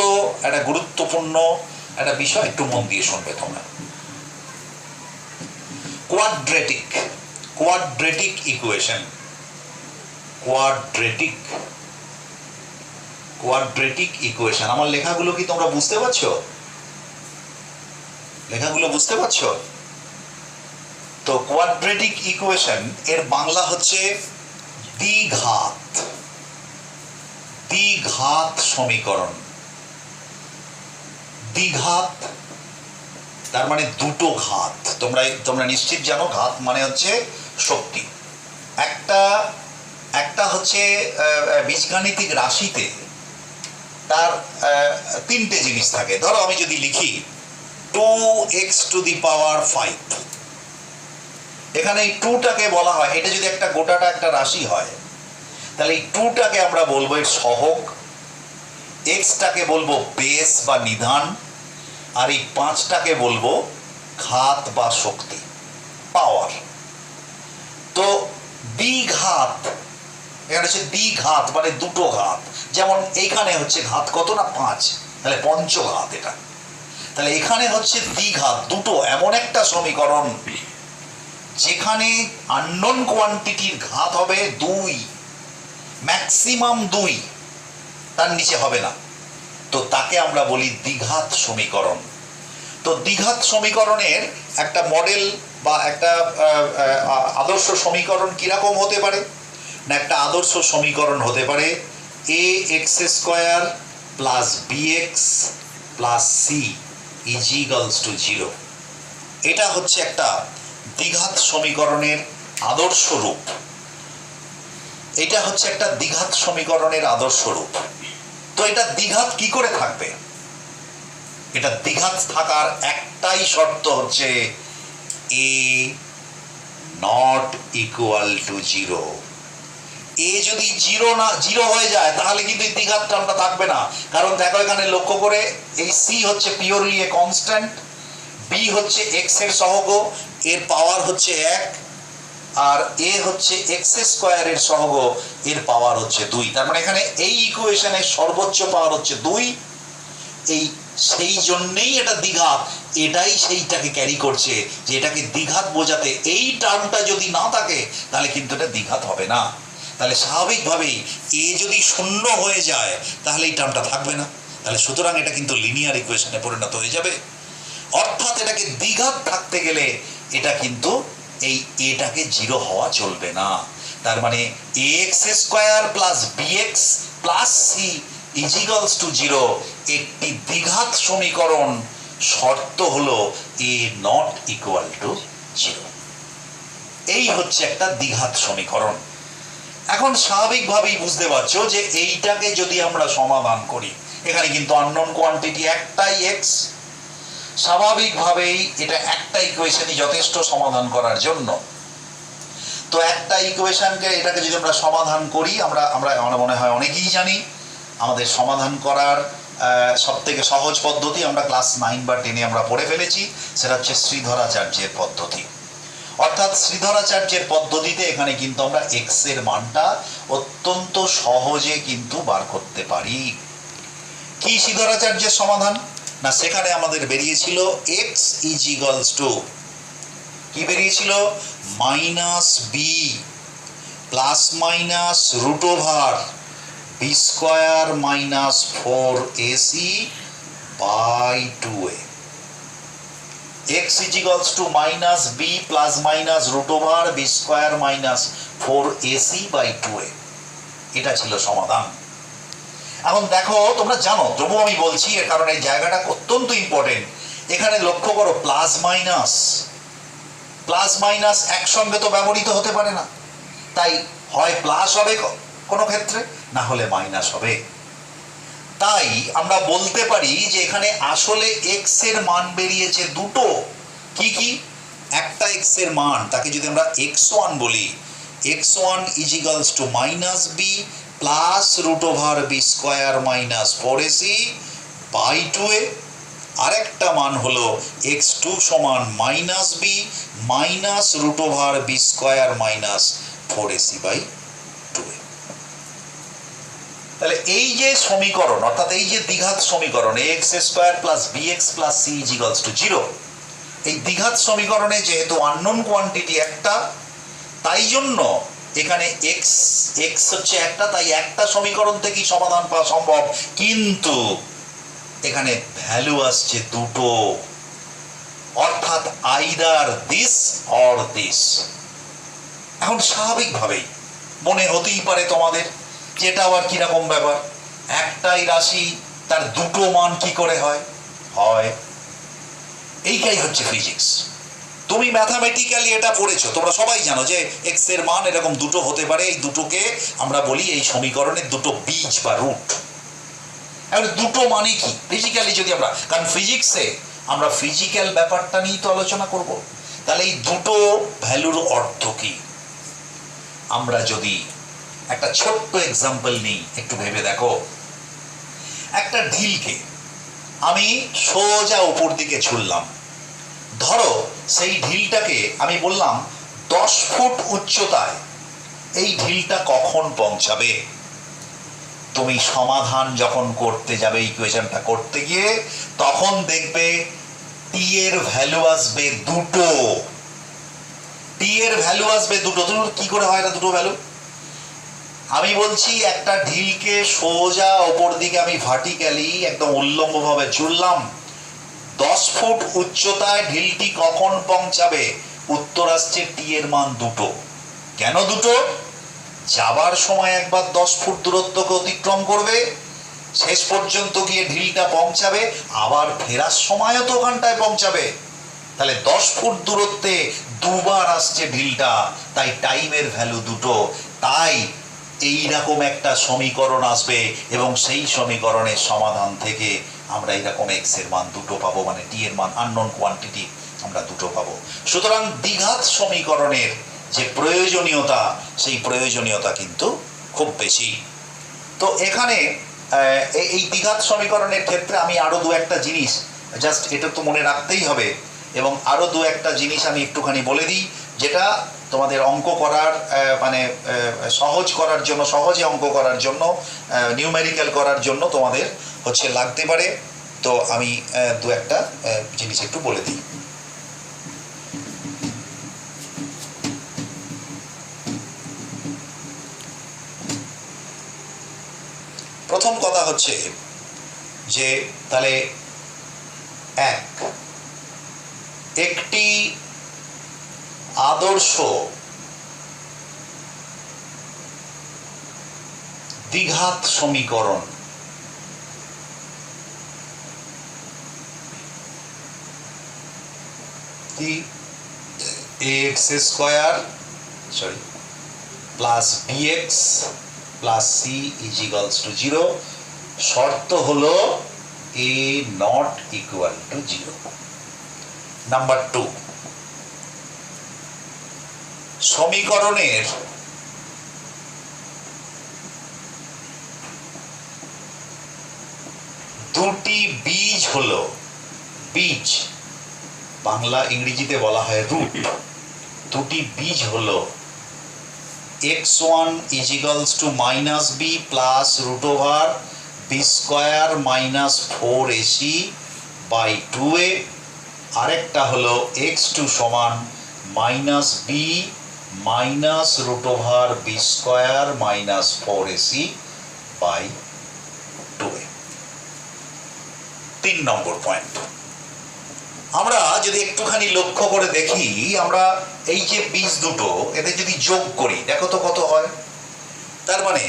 একটা গুরুত্বপূর্ণ একটা বিষয়, একটু মন দিয়ে শুনবে তোমরা। Quadratic equation, quadratic equation. আমার লেখাগুলো কি তোমরা বুঝতে পারছো? লেখাগুলো বুঝতে পারছো? তো কোয়াড্রেটিক ইকুয়েশন এর বাংলা হচ্ছে দ্বিঘাত সমীকরণ। দ্বিঘাত তার মানে দুটো ঘাত। তোমরা নিশ্চিত জানো ঘাত মানে হচ্ছে শক্তি। একটা হচ্ছে বীজগাণিতিক রাশিতে তার তিনটে জিনিস থাকে। ধরো আমি যদি লিখি 2x টু দি পাওয়ার 5, এখানে এই 2টাকে বলা হয়, এটা যদি একটা গোটাটা একটা রাশি হয় তাহলে এই 2টাকে আমরা বলবো এর সহগ, এক্সটাকে বলবো বেস বা নিধান, আর এই 5টাকে বলবো ঘাত বা শক্তি, পাওয়ার। তো দ্বিঘাত, এখানে হচ্ছে দ্বিঘাত মানে দুটো ঘাত, যেমন এইখানে হচ্ছে ঘাত কত না 5, তাহলে পঞ্চঘাত এটা। তাহলে এখানে হচ্ছে দ্বিঘাত, দুটো, এমন একটা সমীকরণ যেখানে আননোন কোয়ান্টিটির ঘাত হবে 2, ম্যাক্সিমাম 2, তার নিচে হবে না, তো তাকে আমরা বলি দ্বিঘাত সমীকরণ। তো দ্বিঘাত সমীকরণের একটা মডেল বা একটা আদর্শ সমীকরণ কিরকম হতে পারে না, একটা আদর্শ সমীকরণ হতে পারে ax² plus bx plus c is equals to 0। এটা হচ্ছে একটা দ্বিঘাত সমীকরণের আদর্শ রূপ। এটা হচ্ছে একটা দ্বিঘাত সমীকরণের আদর্শ রূপ। তো এটা দ্বিঘাত কি করে থাকবে? এটা দ্বিঘাত থাকার একটাই শর্ত হচ্ছে a নট ইকুয়াল টু 0। এ যদি 0 হয়ে যায় তাহলে কিন্তু এই দ্বিঘাত টার্মটা থাকবে না। কারণ দেখো এখানে লক্ষ্য করে, এই c হচ্ছে পিওরলি এ কনস্ট্যান্ট, b হচ্ছে x এর সহগ, এর পাওয়ার হচ্ছে 1, আর a হচ্ছে x² এর সহগ, এর পাওয়ার হচ্ছে 2। তার মানে এখানে এই ইকুয়েশনের সর্বোচ্চ পাওয়ার হচ্ছে 2। এই সেই জন্যেই এটা দ্বিঘাত, এটাই সেইটাকে ক্যারি করছে যে এটাকে দ্বিঘাত বোঝাতে এই টার্মটা যদি না থাকে তাহলে কিন্তু এটা দ্বিঘাত হবে না। তাহলে স্বাভাবিকভাবেই এ যদি 0 হয়ে যায় তাহলে এই টার্মটা থাকবে না, তাহলে সুতরাং এটা কিন্তু লিনিয়ার ইকুয়েশনে পরিণত হয়ে যাবে। অর্থাৎ এটাকে দ্বিঘাত থাকতে গেলে এটা কিন্তু এই এটাকে 0 হওয়া চলবে না। তার মানে ax² plus bx plus c is equals to 0 একটি দ্বিঘাত সমীকরণ, শর্ত হলো a নট ইকুয়াল টু 0। এই হচ্ছে একটা দ্বিঘাত সমীকরণ। এখন স্বাভাবিকভাবেই বুঝতে পারছো যে এইটাকে যদি আমরা সমাধান করি, এখানে কিন্তু আননোন কোয়ান্টিটি একটাই x, স্বাভাবিকভাবেই এটা একটা ইকুয়েশনই যথেষ্ট সমাধান করার জন্য। তো একটা ইকুয়েশনকে, এটাকে যদি আমরা সমাধান করি, আমরা আমার মনে হয় অনেকেই জানি আমাদের সমাধান করার সবথেকে সহজ পদ্ধতি আমরা ক্লাস 9 বা 10-এ আমরা পড়ে ফেলেছি, সেটা হচ্ছে শ্রীধরাচার্যের পদ্ধতি। অর্থাৎ শ্রীধরাচার্যের পদ্ধতিতে এখানে কিন্তু আমরা x এর মানটা অত্যন্ত সহজে কিন্তু বার করতে পারি। কি শ্রীধরাচার্যের সমাধান না, সেখানে আমাদের বেরিয়েছিল x ইজিক্যালস টু, কি বেরিয়েছিল, -b plus minus root over b² minus 4ac by 2a। x is equals to -b plus minus root over b² minus 4ac by 2a। এটা ছিল সমাধান। এখন দেখো, তোমরা জানো, তবু আমি বলছি এর কারণ এই জায়গাটা অত্যন্ত ইম্পর্টেন্ট। এখানে লক্ষ্য করো, প্লাস মাইনাস একসঙ্গে তো ব্যবহৃত হতে পারে না, তাই হয় প্লাস হবে কোনো ক্ষেত্রে, না হলে মাইনাস হবে। তাই আমরা বলতে পারি যে এখানে আসলে x এর মান বেরিয়েছে দুটো। কি কি? একটা x এর মান, তাকে যদি আমরা x1 বলি, x1 is equals to -b plus root over b² minus 4ac by 2a। আরেকটা মান হলো x2 সমান -b minus root over b² minus 4ac by 2a। তাহলে এই যে সমীকরণ, অর্থাৎ এই যে দ্বিঘাত সমীকরণ ax² plus bx plus c is equals to 0, এই দ্বিঘাত সমীকরণে যেহেতু আননোন কোয়ান্টিটি একটা, তাই জন্য এখানে x হচ্ছে একটা, তাই একটা সমীকরণ থেকেই সমাধান পাওয়া সম্ভব। কিন্তু এখানে ভ্যালু আসছে দুটো, অর্থাৎ আইদার দিস অর দিস। এখন স্বাভাবিকভাবেই মনে হতেই পারে তোমাদের যেটা আবার কিরকম ব্যাপার, একটাই রাশি তার দুটো মান কি করে হয়। এইটাই হচ্ছে ফিজিক্স। তুমি ম্যাথামেটিক্যালি এটা পড়েছো, তোমরা সবাই জানো যে এক্স এর মান এরকম দুটো হতে পারে। এই দুটোকে আমরা বলি এই সমীকরণের দুটো বীজ বা রুট। এবার দুটো মানে কি ফিজিক্যালি যদি আমরা, কারণ ফিজিক্সে আমরা ফিজিক্যাল ব্যাপারটা নিয়েই তো আলোচনা করব, তাহলে এই দুটো ভ্যালুর অর্থ কি আমরা যদি একটা ছোট্ট এক্সাম্পল নিই, একটু ভেবে দেখো। একটা ঢিলকে আমি সোজা উপর দিকে ছুড়লাম, ধরো সেই ঢিলটাকে আমি বললাম 10 ফুট উচ্চতায় এই ঢিলটা কখন পৌঁছাবে? তুমি সমাধান যখন করতে যাবে ইকুয়েশনটা করতে গিয়ে, তখন দেখবে টি এর ভ্যালু আসবে দুটো, টি এর ভ্যালু আসবে দুটো। তুমি কি করে হয় না দুটো ভ্যালু? আমি বলছি একটা ঢিলকে সোজা ওপর দিকে আমি ভার্টিক্যালি একদম উল্লম্বভাবে ছুড়লাম, 10 ফুট উচ্চতায় ঢিলটি কখন পৌঁছাবে? উত্তর আসছে টি এর মান দুটো। কেন দুটো? যাবার সময় একবার 10 ফুট দূরত্বকে অতিক্রম করবে, শেষ পর্যন্ত গিয়ে ঢিলটা পৌঁছাবে, আবার ফেরার সময়ও তো ওখানটায় পৌঁছাবে। তাহলে 10 ফুট দূরত্বে দুবার আসছে ঢিলটা, তাই টাইমের ভ্যালু দুটো। তাই এইরকম একটা সমীকরণ আসবে এবং সেই সমীকরণের সমাধান থেকে আমরা এইরকম এক্স এর মান দুটো পাবো, মানে টি এর মান আননোন কোয়ান্টিটি আমরা দুটো পাবো। সুতরাং দ্বিঘাত সমীকরণের যে প্রয়োজনীয়তা, সেই প্রয়োজনীয়তা কিন্তু খুব বেশি। তো এখানে এই দ্বিঘাত সমীকরণের ক্ষেত্রে আমি আরো দু একটা জিনিস জাস্ট এটা তো মনে রাখতেই হবে, এবং আরো দু একটা জিনিস আমি একটুখানি বলে দিই, যেটা তোমাদের অঙ্ক করার মানে সহজ করার জন্য, সহজে অঙ্ক করার জন্য, নিউমেরিক্যাল করার জন্য তোমাদের হচ্ছে লাগতে পারে। তো আমি দু একটা জিনিস একটু বলে দিই। প্রথম কথা হচ্ছে যে তাহলে একটি আদর্শ দ্বিঘাত সমীকরণ কি ax square plus bx plus c is equals two 0, শর্ত হলো a not equal to 0। Number 2, সমীকরণের দুটি বীজ হলো, বীজ বাংলা ইংরেজিতে বলা হয় রুট, দুটি বীজ হলো x1 is equals to minus b plus root over b square minus 4ac by 2a, আরেকটা হলো x2 সমান minus b minus root over b square minus 4ac by 2a। 3 নম্বর পয়েন্ট, আমরা যদি একটুখানি লক্ষ্য করে দেখি, আমরা এই যে বীজ দুটো এদের যদি যোগ করি, দেখো তো কত হয়। তার মানে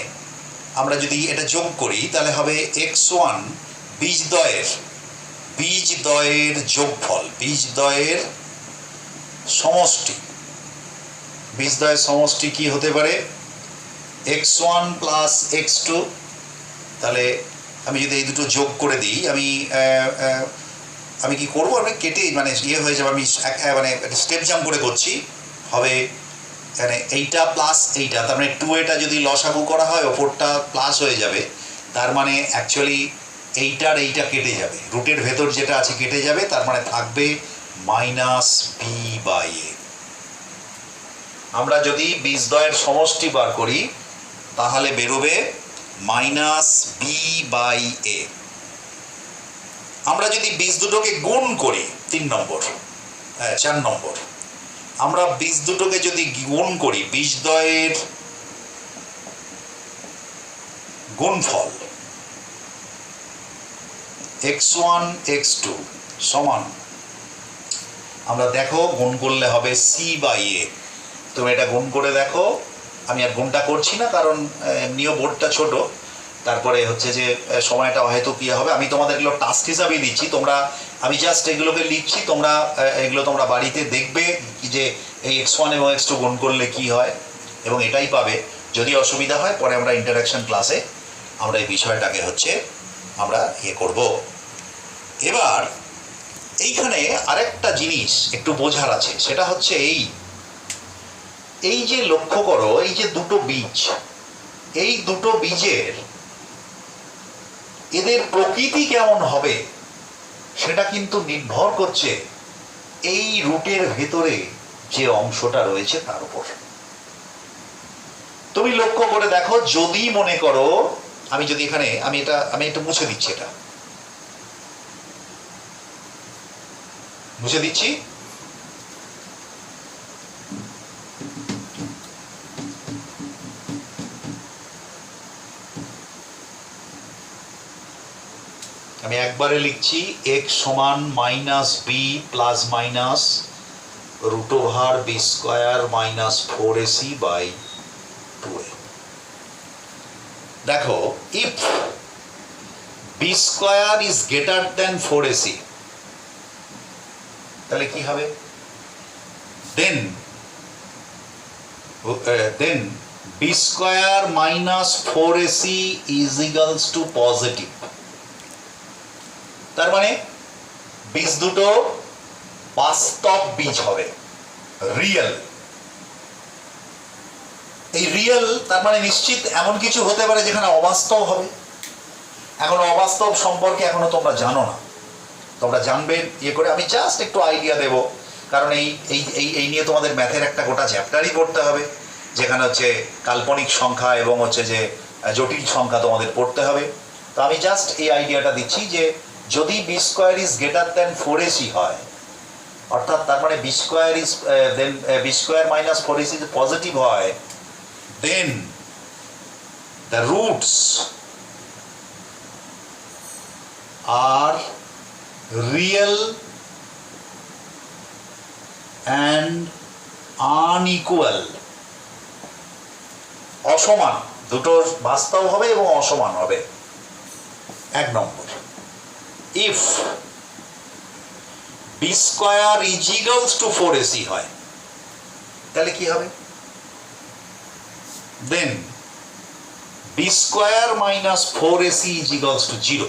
আমরা যদি এটা যোগ করি তাহলে হবে x1 বীজদ্বয়ের যোগফল, বীজদ্বয়ের সমষ্টি। বীজদ্বয়ের সমষ্টি কি হতে পারে? x1 plus x2। তাহলে আমি যদি এই দুটো যোগ করে দিই, আমি কি করবো, আমি কেটে মানে হয়ে যাবে, আমি মানে স্টেপ জাম্প করে করছি, হবে এখানে এইটা প্লাস এইটা, তার মানে 2a যদি লসাগু করা হয় ওপরটা প্লাস হয়ে যাবে, তার মানে অ্যাকচুয়ালি এইটার এইটা কেটে যাবে, রুটের ভেতর যেটা আছে কেটে যাবে, তার মানে থাকবে মাইনাস বি বাই এ। আমরা যদি বীজদ্বয়ের সমষ্টি বার করি তাহলে বেরোবে মাইনাস বি বাই এ। আমরা যদি বীজ দুটোকে গুণ করি, 4 নম্বর, আমরা বীজ দুটোকে যদি গুণ করি, বীজদ্বয়ের গুণফল x1 x2 সমান, আমরা দেখো গুণ করলে হবে c বাই a। তুমি এটা গুণ করে দেখো, আমি আর গুণটা করছি না কারণ এমনিও বোর্ডটা ছোট, তারপরে হচ্ছে যে সময়টা হয়তো কি হবে, আমি তোমাদের এগুলো টাস্ক হিসাবেই দিচ্ছি, আমি জাস্ট এগুলোকে লিখছি, এগুলো তোমরা বাড়িতে দেখবে যে এই x1 এবং x2 গুণ করলে কি হয়, এবং এটাই পাবে। যদি অসুবিধা হয় পরে আমরা ইন্টারাকশন ক্লাসে আমরা এই বিষয়টাকে হচ্ছে আমরা করব। এবার এইখানে আরেকটা জিনিস একটু বোঝার আছে, সেটা হচ্ছে এই যে লক্ষ্য করো, এই যে দুটো বীজ, এই দুটো বীজের এদের প্রকৃতি কেমন হবে সেটা কিন্তু নির্ভর করছে এই রুটের ভেতরে যে অংশটা রয়েছে তার উপর। তুমি লক্ষ্য করে দেখো, যদি মনে করো, আমি যদি এখানে আমি এটা মুছে দিচ্ছি, এটা মুছে দিচ্ছি। আমি একবারে লিখছি x সমান minus b plus minus root over b square minus 4ac by 2a। দেখো, if b square is greater than 4ac, তাহলে কি হবে? Then b square minus 4ac is equals to positive. তার মানে বীজ দুটো বাস্তব বীজ হবে, রিয়েল। এই রিয়েল তার মানে নিশ্চিত এমন কিছু হতে পারে যেখানে অবাস্তব হবে। এখন অবাস্তব সম্পর্কে এখনো তোমরা জানো না, তোমরা জানবে করে। আমি জাস্ট একটু আইডিয়া দেব, কারণ এই নিয়ে তোমাদের ম্যাথের একটা গোটা চ্যাপ্টারই পড়তে হবে, যেখানে হচ্ছে কাল্পনিক সংখ্যা এবং হচ্ছে যে জটিল সংখ্যা তোমাদের পড়তে হবে। তো আমি জাস্ট এই আইডিয়াটা দিচ্ছি যে যদি b square is greater than 4ac হয়, অর্থাৎ তার মানে b square is than b square minus 4ac positive হয়, then the roots are real and unequal. অসমান, দুটো বাস্তব হবে এবং অসমান হবে। এক নম্বর, if b square is equals to 4ac হয়, তাহলে কি হবে? then b square minus 4ac is equals to 0।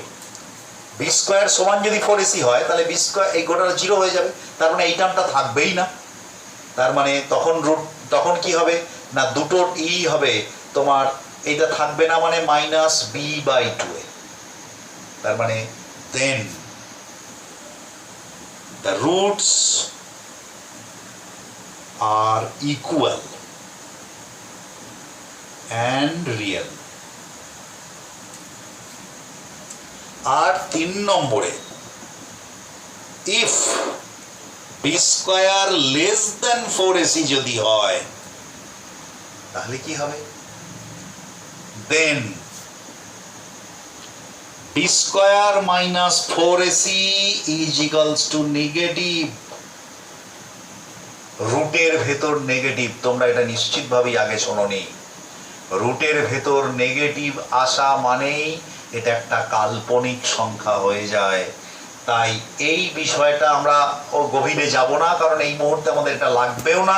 b square সমান যদি 4ac হয়, তাহলে b square এই গোটাটা 0 হয়ে যাবে। তার মানে এই টার্মটা থাকবেই না। তার মানে তখন কি হবে না, দুটোর হবে তোমার, এইটা থাকবে না, মানে মাইনাস বি বাই 2a। তার মানে then the roots are equal and real। আর 3 নম্বরে, if b square less than 4ac যদি হয়, তাহলে কি হবে? then b square minus 4ac is equals to negative। রুটের ভেতর নেগেটিভ, তোমরা এটা নিশ্চিতভাবেই আগে শোনোনি। রুটের ভেতর নেগেটিভ আসা মানেই এটা একটা কাল্পনিক সংখ্যা হয়ে যায়। তাই এই বিষয়টা আমরা গভীরে যাব না, কারণ এই মুহূর্তে আমাদের এটা লাগবেও না।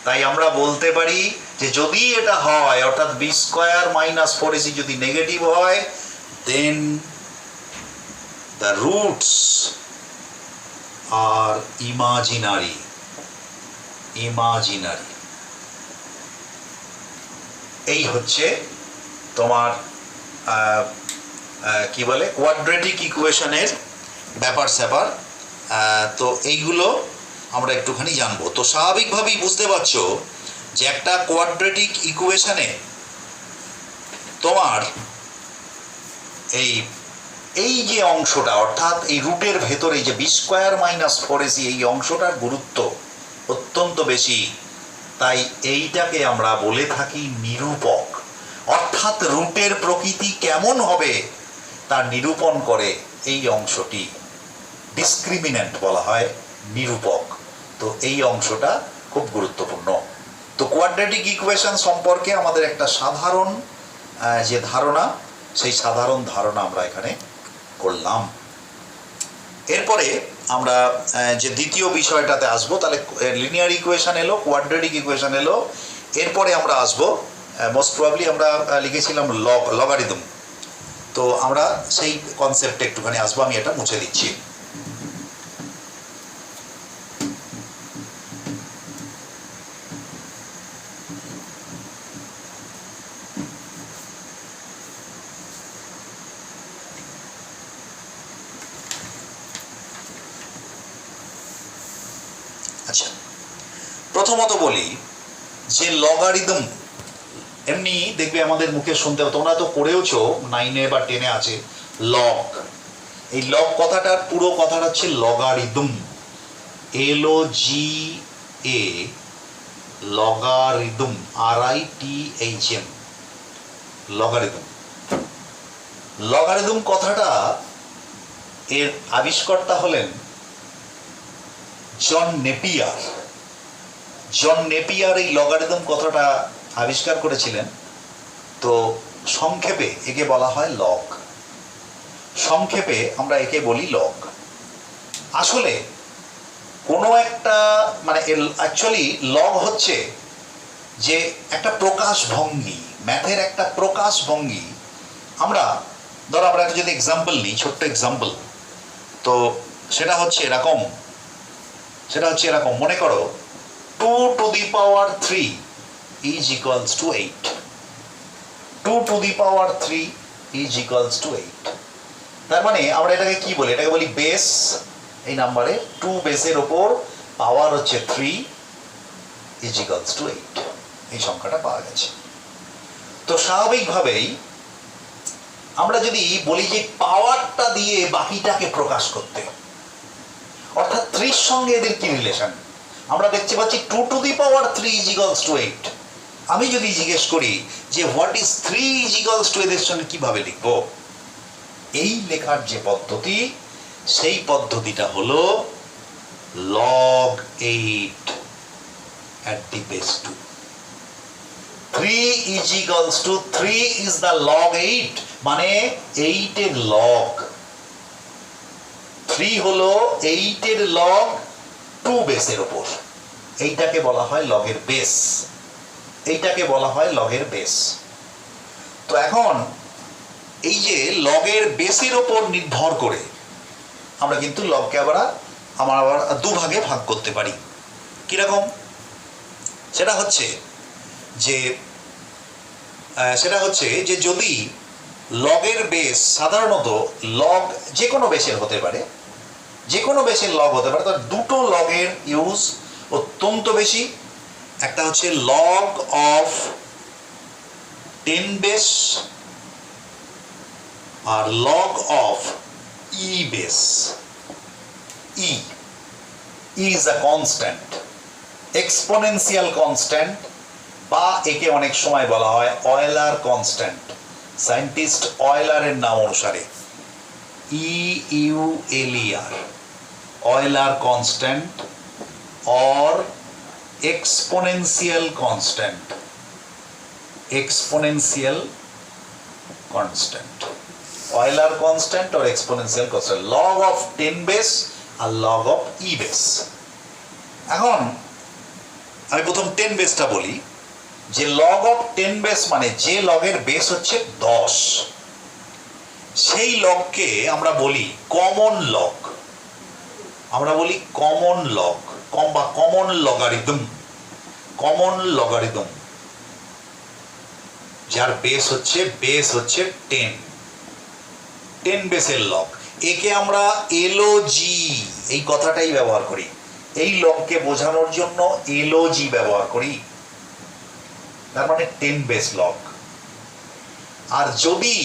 তাই আমরা বলতে পারি যে যদি এটা হয়, অর্থাৎ বি স্কোয়ার মাইনাস 4ac যদি নেগেটিভ হয়, then the roots are imaginary। এই হচ্ছে তোমার কি বলে কোয়াড্রেটিক ইকুয়েশনের ব্যাপার স্যাপার। তো এইগুলো আমরা একটুখানি জানবো। তো স্বাভাবিকভাবেই বুঝতে পারছো যে একটা কোয়াড্রেটিক ইকুয়েশনে তোমার এই যে অংশটা, অর্থাৎ এই রুটের ভেতরে যে বি স্কোয়ার মাইনাস 4ac, এই অংশটার গুরুত্ব অত্যন্ত বেশি। তাই এইটাকে আমরা বলে থাকি নিরূপক। অর্থাৎ রুটের প্রকৃতি কেমন হবে তার নিরূপণ করে এই অংশটি, ডিসক্রিমিন্যান্ট বলা হয়, নিরূপক। তো এই অংশটা খুব গুরুত্বপূর্ণ। তো কোয়াড্রেটিক ইকুয়েশন সম্পর্কে আমাদের একটা সাধারণ যে ধারণা, সেই সাধারণ ধারণা আমরা এখানে করলাম। এরপরে আমরা যে দ্বিতীয় বিষয়টাতে আসবো, তাহলে লিনিয়ার ইকুয়েশন এলো, কোয়াড্রেটিক ইকুয়েশন এলো, এরপরে আমরা আসবো মোস্ট প্রবাবলি আমরা লিখেছিলাম লগারিদম। তো আমরা সেই কনসেপ্টে একটুখানি আসবো, আমি এটা মুছে দিচ্ছি। আচ্ছা, প্রথমত বলি যে লগারিদম, এমনি দেখবে আমাদের মুখে শুনতে, তোমরা তো পড়েওছো 9-এ বা 10-এ আছে লগ। এই লগ কথাটার পুরো কথাটা হচ্ছে logarithm, LOGA, logarithm, RITHM, logarithm. Logarithm কথাটা এর আবিষ্কর্তা হলেন জন নেপিয়ার। জন নেপিয়ার এই লগারিদম কথাটা আবিষ্কার করেছিলেন। তো সংক্ষেপে একে বলা হয় লগ, সংক্ষেপে আমরা একে বলি লগ। আসলে কোনো একটা মানে অ্যাকচুয়ালি লগ হচ্ছে যে একটা প্রকাশভঙ্গি, ম্যাথের একটা প্রকাশভঙ্গি। আমরা ধরো আমরা একটা যদি এক্সাম্পল নিই, ছোট্ট এক্সাম্পল, তো সেটা হচ্ছে এরকম, মনে করো 2 to the power 3 is equals to 8. 2 to the power 3 is equals to 8. তার মানে আমরা এটাকে কি বলি? এটাকে বলি বেস। এই নাম্বারে 2 বেসের ওপর পাওয়ার হচ্ছে 3 is equals to 8, এই সংখ্যাটা পাওয়া গেছে। তো স্বাভাবিকভাবেই আমরা যদি বলি যে পাওয়ারটা দিয়ে বাকিটাকে প্রকাশ করতে, অর্থাৎ 3 সঙ্গে এদের কি রিলেশন, আমরা দেখতে পাচ্ছি 2 to the power 3 is equals to 8। আমি যদি জিজ্ঞেস করি যে what is 3 is equals to, এদের সঙ্গে কিভাবে লিখব, এই লেখার যে পদ্ধতি, সেই পদ্ধতিটা হলো log 8 at the base 2। 3 is equals to 3 is the log 8, মানে 8 এর লগ। 3 হলো 8 এর লগ 2 বেসের ওপর, এইটাকে বলা হয় লগের বেস, এইটাকে বলা হয় লগের বেস। তো এখন এই যে লগের বেসের ওপর নির্ভর করে আমরা কিন্তু লগকে আবার দুভাগে ভাগ করতে পারি। কিরকম? সেটা হচ্ছে যে যদি লগের বেস, সাধারণত লগ যে কোনো বেসের হতে পারে, যে কোনো বেসের লগ হতে পারে, তার দুটো লগের ইউজ অত্যন্ত বেশি। একটা হচ্ছে লগ অফ 10 বেস আর log of e base. E is a constant, exponential constant, বা একে অনেক সময় বলা হয় অয়েলার কনস্ট্যান্ট, সায়েন্টিস্ট অয়েলারের নাম অনুসারে EULER, Euler constant or exponential constant, exponential constant, Euler constant or exponential constant, log of 10 base আর log of e base। এখন আমি প্রথম 10 বেসটা বলি, যে log of 10 বেস মানে যে লগের বেস হচ্ছে 10, সেই লগকে আমরা বলি কমন লগ, আমরা বলি কমন লগ বা কমন লগারিদম। কমন লগারিদম যার বেস হচ্ছে 10 বেসের লগ, একে আমরা LOG এই কথাটাই ব্যবহার করি, এই লগকে বোঝানোর জন্য LOG ব্যবহার করি, তার মানে 10 বেস লগ। আর যদি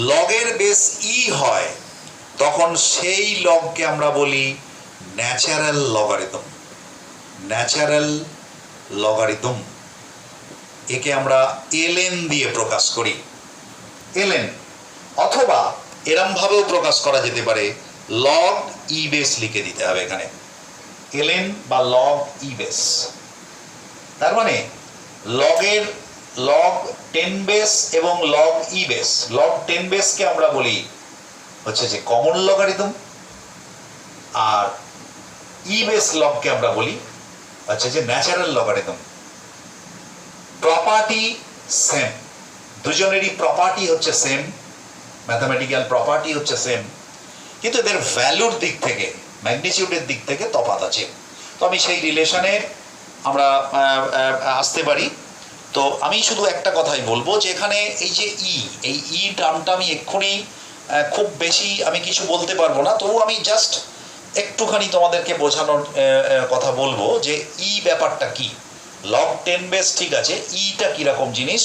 লগের বেস ই হয়, তখন সেই লগকে আমরা বলি ন্যাচারাল লগারিদম, ন্যাচারাল লগারিদম। একে আমরা ln দিয়ে প্রকাশ করি, ln, অথবা এরম ভাবেও প্রকাশ করা যেতে পারে লগ ই বেস লিখে দিতে হবে এখানে, ln বা লগ ই বেস। তার মানে লগের লগ 10 বেস এবং লগ ই বেস, লগ 10 বেসকে আমরা বলি হচ্ছে যে কমন লগারিদম, আর ই বেস লগকে আমরা বলি হচ্ছে যে ন্যাচারাল লগারিদম। প্রপার্টি সেম, দুজনেরই প্রপার্টি হচ্ছে সেম, ম্যাথামেটিক্যাল প্রপার্টি হচ্ছে সেম, কিন্তু এদের ভ্যালুর দিক থেকে, ম্যাগনিটিউডের দিক থেকে তফাৎ আছে। তো আমি সেই রিলেশনে আমরা আসতে পারি। তো আমি শুধু একটা কথাই বলবো যে এখানে এই যে এই টার্মটা আমি এক্ষুনি খুব বেশি আমি কিছু বলতে পারবো না, তবু আমি জাস্ট একটুখানি তোমাদেরকে বোঝানোর কথা বলবো যে ব্যাপারটা কি। লগ 10 বেস ঠিক আছে, টা কীরকম জিনিস।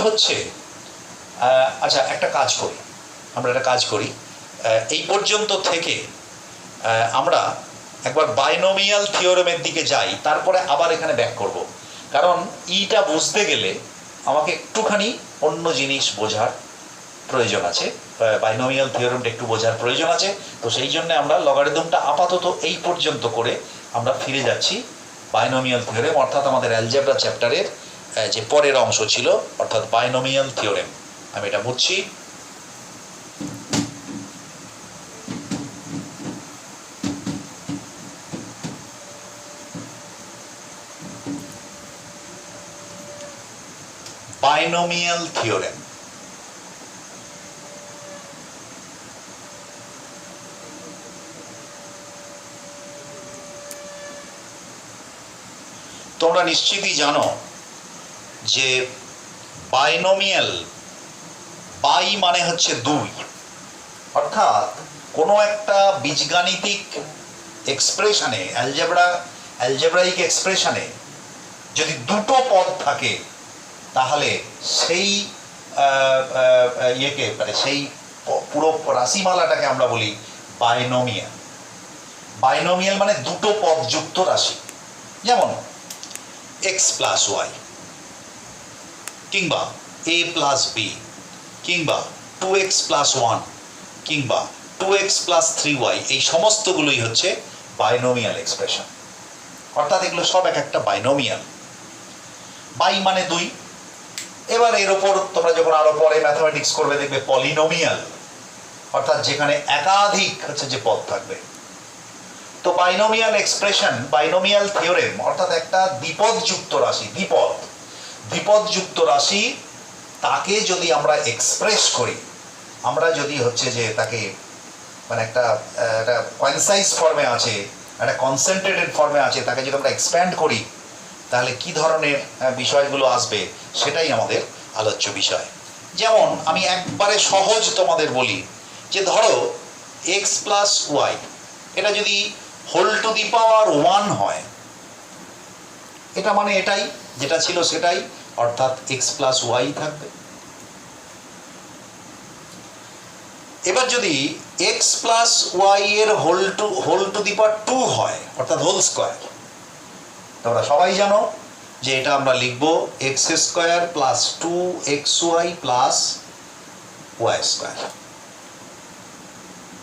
হচ্ছে আচ্ছা একটা কাজ করি, আমরা একটা কাজ করি, এই পর্যন্ত থেকে আমরা একবার বাইনোমিয়াল থিওরেমের দিকে যাই, তারপরে আবার এখানে ব্যাক করব। কারণ টা বুঝতে গেলে আমাকে একটুখানি অন্য জিনিস বোঝার প্রয়োজন আছে, বাইনোমিয়াল থিওরেমটা একটু বোঝার প্রয়োজন আছে। তো সেই জন্য আমরা লগারিদমটা আপাতত এই পর্যন্ত করে আমরা ফিরে যাচ্ছি বাইনোমিয়াল থিওরেম, অর্থাৎ আমাদের অ্যালজেব্রা চ্যাপ্টারের যে পরের অংশ ছিল, অর্থাৎ বাইনোমিয়াল থিওরেম। আমি এটা বুঝছি। বাইনোমিয়াল থিওরেম, তোমরা নিশ্চিতই জানো যে বাইনোমিয়াল, বাই মানে হচ্ছে দুই, অর্থাৎ কোনো একটা বীজগাণিতিক এক্সপ্রেশনে, অ্যালজেব্রাইক এক্সপ্রেশনে যদি দুটো পদ থাকে তাহলে সেই মানে সেই পুরো রাশিমালাটাকে আমরা বলি বাইনোমিয়াল। বাইনোমিয়াল মানে দুটো পদ যুক্ত রাশি, যেমন এক্স প্লাস ওয়াই, কিংবা এ প্লাস বি, কিংবা 2x প্লাস 1, কিংবা 2x প্লাস 3y, এই সমস্তগুলোই হচ্ছে বাইনোমিয়াল এক্সপ্রেশন। অর্থাৎ এগুলো সব এক একটা বাইনোমিয়াল। বাই মানে দুই। এবার এর ওপর তোমরা যখন আরো পরে ম্যাথমেটিক্স করবে দেখবে পলিনোমিয়াল, অর্থাৎ যেখানে একাধিক হচ্ছে যে পদ থাকবে। তো বাইনোমিয়াল এক্সপ্রেশন, বাইনোমিয়াল থিওরেম অর্থাৎ একটা দ্বিপদযুক্ত রাশি, দ্বিপদযুক্ত রাশি, তাকে যদি আমরা এক্সপ্রেস করি, আমরা যদি হচ্ছে যে তাকে মানে একটা কনসাইজ ফর্মে আছে, একটা কনসেন্ট্রেটেড ফর্মে আছে, তাকে যদি আমরা এক্সপ্যান্ড করি তাহলে কি ধরনের বিষয়গুলো আসবে সেটাই আমাদের আলোচ্য বিষয়। যেমন আমি একবারে সহজ তোমাদের বলি যে ধরো এক্স প্লাস ওয়াই, এটা যদি হোল টু দি পাওয়ার 1 হয়, এটা মানে এটাই যেটা ছিল সেটাই, অর্থাৎ এক্স প্লাস ওয়াই থাকবে। এবার যদি এক্স প্লাস ওয়াই এর হোল টু দি পাওয়ার 2 হয়, অর্থাৎ হোল স্কোয়ার, তোমরা সবাই জানো যে এটা আমরা লিখব x square plus 2xy plus y square.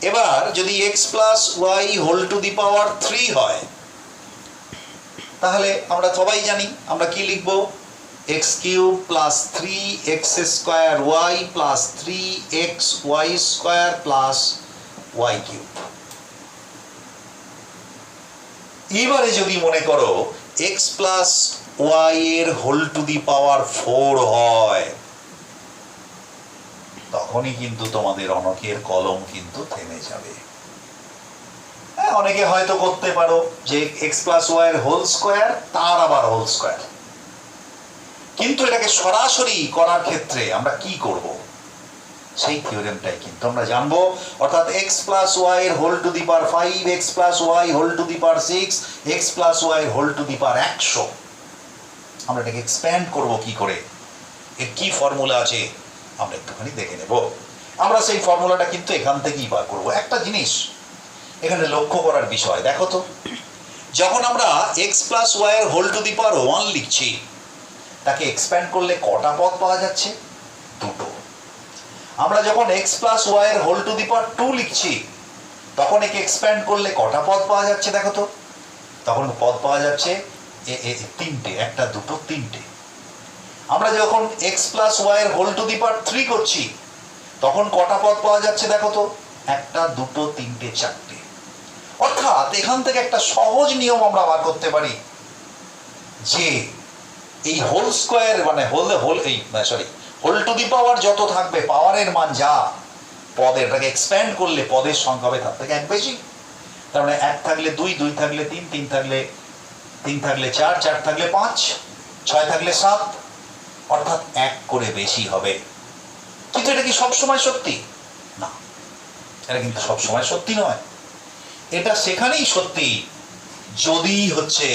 এবার যদি x plus y whole to the power 3 হয়, তাহলে আমরা সবাই জানি আমরা কি লিখব, x cube plus 3x square y plus 3xy square plus y cube. এবারে যদি মনে করো এক্স প্লাস ওয়াই এর হোল টু দি পাওয়ার 4 হয়, তখনই কিন্তু তোমাদের অঙ্কের কলম কিন্তু থেমে যাবে। অনেকে হয়তো করতে পারো যে এক্স প্লাস ওয়াই এর হোল স্কোয়ার তার আবার হোল স্কোয়ার, কিন্তু এটাকে সরাসরি করার ক্ষেত্রে আমরা কি করব, সেই থিওরেমটাই কিন্তু আমরা জানবো। অর্থাৎ এক্স প্লাস ওয়াই এর whole to the power 5, x plus y whole to the power 6, x plus y whole to the power 100, আমরা এটাকে এক্সপ্যান্ড করব কি করে, এর কি ফর্মুলা আছে আমরা একটুখানি দেখে নেব। আমরা সেই ফর্মুলাটা কিন্তু এখান থেকেই বার করব। একটা জিনিস এখানে লক্ষ্য করার বিষয়, দেখো তো, যখন আমরা এক্স প্লাস ওয়াই এর হোল টু দি পাওয়ার 1 লিখছি, তাকে এক্সপ্যান্ড করলে কটা পদ পাওয়া যাচ্ছে, দুটো। আমরা যখন এক্স প্লাস ওয়াই এর হোল টু দি পাওয়ার 2 লিখছি, তখন একে এক্সপ্যান্ড করলে কটা পদ পাওয়া যাচ্ছে দেখো তো, তখন পদ পাওয়া যাচ্ছে তিনটে, একটা দুটো তিনটে। আমরা যখন এক্স প্লাস ওয়াই এর হোল টু দি পাওয়ার 3 করছি, তখন কটা পদ পাওয়া যাচ্ছে দেখো তো, একটা দুটো তিনটে চারটে। অর্থাৎ এখান থেকে একটা সহজ নিয়ম আমরা বার করতে পারি যে এই হোল স্কোয়ার মানে হোল টু দি পাওয়ার যত থাকবে, পাওয়ারের মান যা, পদের, এটাকে এক্সপ্যান্ড করলে পদের সংখ্যা হবে তার থেকে এক বেশি। তার মানে 1 থাকলে 2, 2 থাকলে 3, 3 থাকলে 4, 4 থাকলে 5, 6 থাকলে 7, অর্থাৎ 1 করে বেশি হবে। কিন্তু এটা কি সবসময় সত্যি? না, এটা কিন্তু সবসময় সত্যি নয়। এটা সেখানেই সত্যি যদি হচ্ছে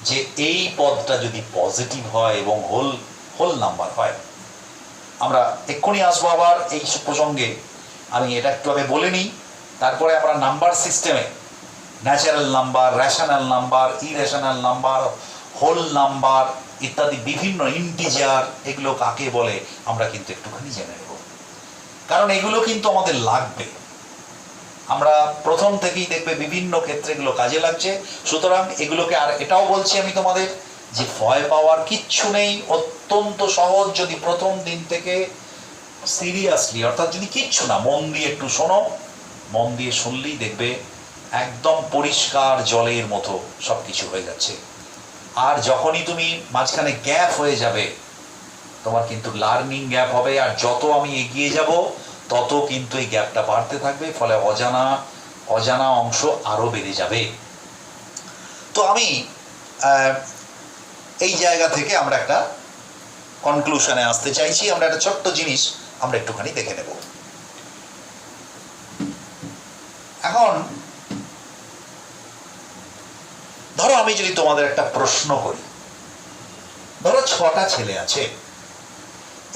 যে এই পদটা যদি পজিটিভ হয় এবং হোল নাম্বার হয়। আমরা এক্ষুনি আসবো আবার এই প্রসঙ্গে, আমি এটা একটু আগে বলে নিই, তারপরে আমরা নাম্বার সিস্টেমে natural number, rational number, irrational number, whole number ইত্যাদি বিভিন্ন ইন্টিজার এগুলো কাকে বলে আমরা কিন্তু একটুখানি জেনে নেব, কারণ এগুলো কিন্তু আমাদের লাগবে। আমরা প্রথম থেকেই দেখবে বিভিন্ন ক্ষেত্রে এগুলো কাজে লাগছে। সুতরাং এগুলোকে, আর এটাও বলছি আমি তোমাদের যে ভয় পাওয়ার কিচ্ছু নেই, অত্যন্ত সহজ। যদি প্রথম দিন থেকে সিরিয়াসলি, অর্থাৎ যদি কিচ্ছু না, মন দিয়ে একটু শোনো, মন দিয়ে শুনলেই দেখবে একদম পরিষ্কার জলের মতো সবকিছু হয়ে যাচ্ছে। আর যখনই তুমি মাঝখানে গ্যাপ হয়ে যাবে, তোমার কিন্তু লার্নিং গ্যাপ হবে, আর যত আমি এগিয়ে যাব তত কিন্তু এই গ্যাপটা বাড়তে থাকবে, ফলে অজানা অংশ আরো বেড়ে যাবে। তো আমি এই জায়গা থেকে আমরা একটা কনক্লুশনে আসতে চাইছি। আমরা একটা ছোট্ট জিনিস আমরা একটুখানি দেখে নেব। এখন ধরো আমি যদি তোমাদের একটা প্রশ্ন করি, ধরো 6টা ছেলে আছে,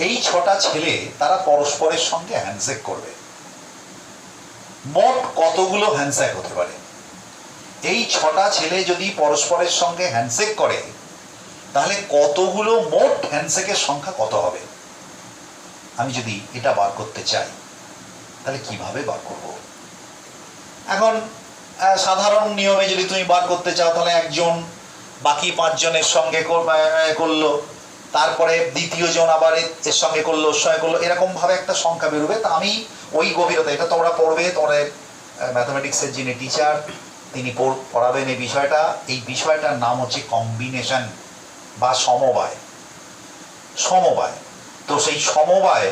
এই 6টা ছেলে তারা পরস্পরের সঙ্গে হ্যান্ডশেক করবে। মোট কতগুলো হ্যান্ডশেক হতে পারে? এই 6টা ছেলে যদি পরস্পরের সঙ্গে হ্যান্ডশেক করে তাহলে কতগুলো মোট হ্যান্ডশেকের সংখ্যা কত হবে? আমি যদি এটা বার করতে চাই তাহলে কিভাবে বার করব? এখন সাধারণ নিয়মে যদি তুমি বার করতে চাও তাহলে একজন বাকি 5 জনের সঙ্গে করলো, তারপরে দ্বিতীয় জন আবার এর সঙ্গে করলো, ওর সঙ্গে করলো, এরকম ভাবে একটা সংখ্যা বেরোবে। তা আমি ওই গভীরতা, এটা তোমরা পড়বে, তোমাদের ম্যাথমেটিক্সের যিনি টিচার তিনি পড়াবেন এই বিষয়টার নাম হচ্ছে কম্বিনেশন বা সমবায়। তো সেই সমবায়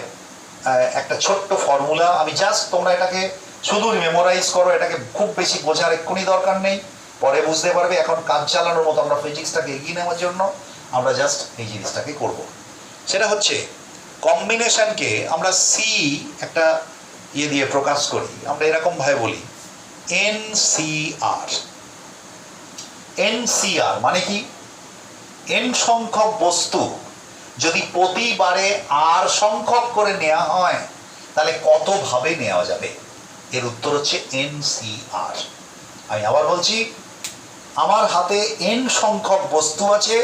একটা ছোট্ট ফর্মুলা, আমি জাস্ট তোমরা এটাকে শুধু মেমোরাইজ করো, এটাকে খুব বেশি বোঝার এক্ষুনি দরকার নেই, পরে বুঝতে পারবে। এখন কাজ চালানোর মতো আমরা ফিজিক্সটাকে এগিয়ে নেওয়ার জন্য আমরা জাস্ট এই জিনিসটাকে করব। সেটা হচ্ছে কম্বিনেশনকে আমরা সি একটা ইয়ে দিয়ে প্রকাশ করি, আমরা এরকম ভাবে বলি NCR। NCR মানে কি? n সংখ্যক বস্তু যদি প্রতিবারে r সংখ্যক করে নেওয়া হয় তাহলে কত ভাবে নেওয়া যাবে? এর উত্তর হচ্ছে NCR। আমি আবার বলছি, আমার হাতে n সংখ্যক বস্তু আছে,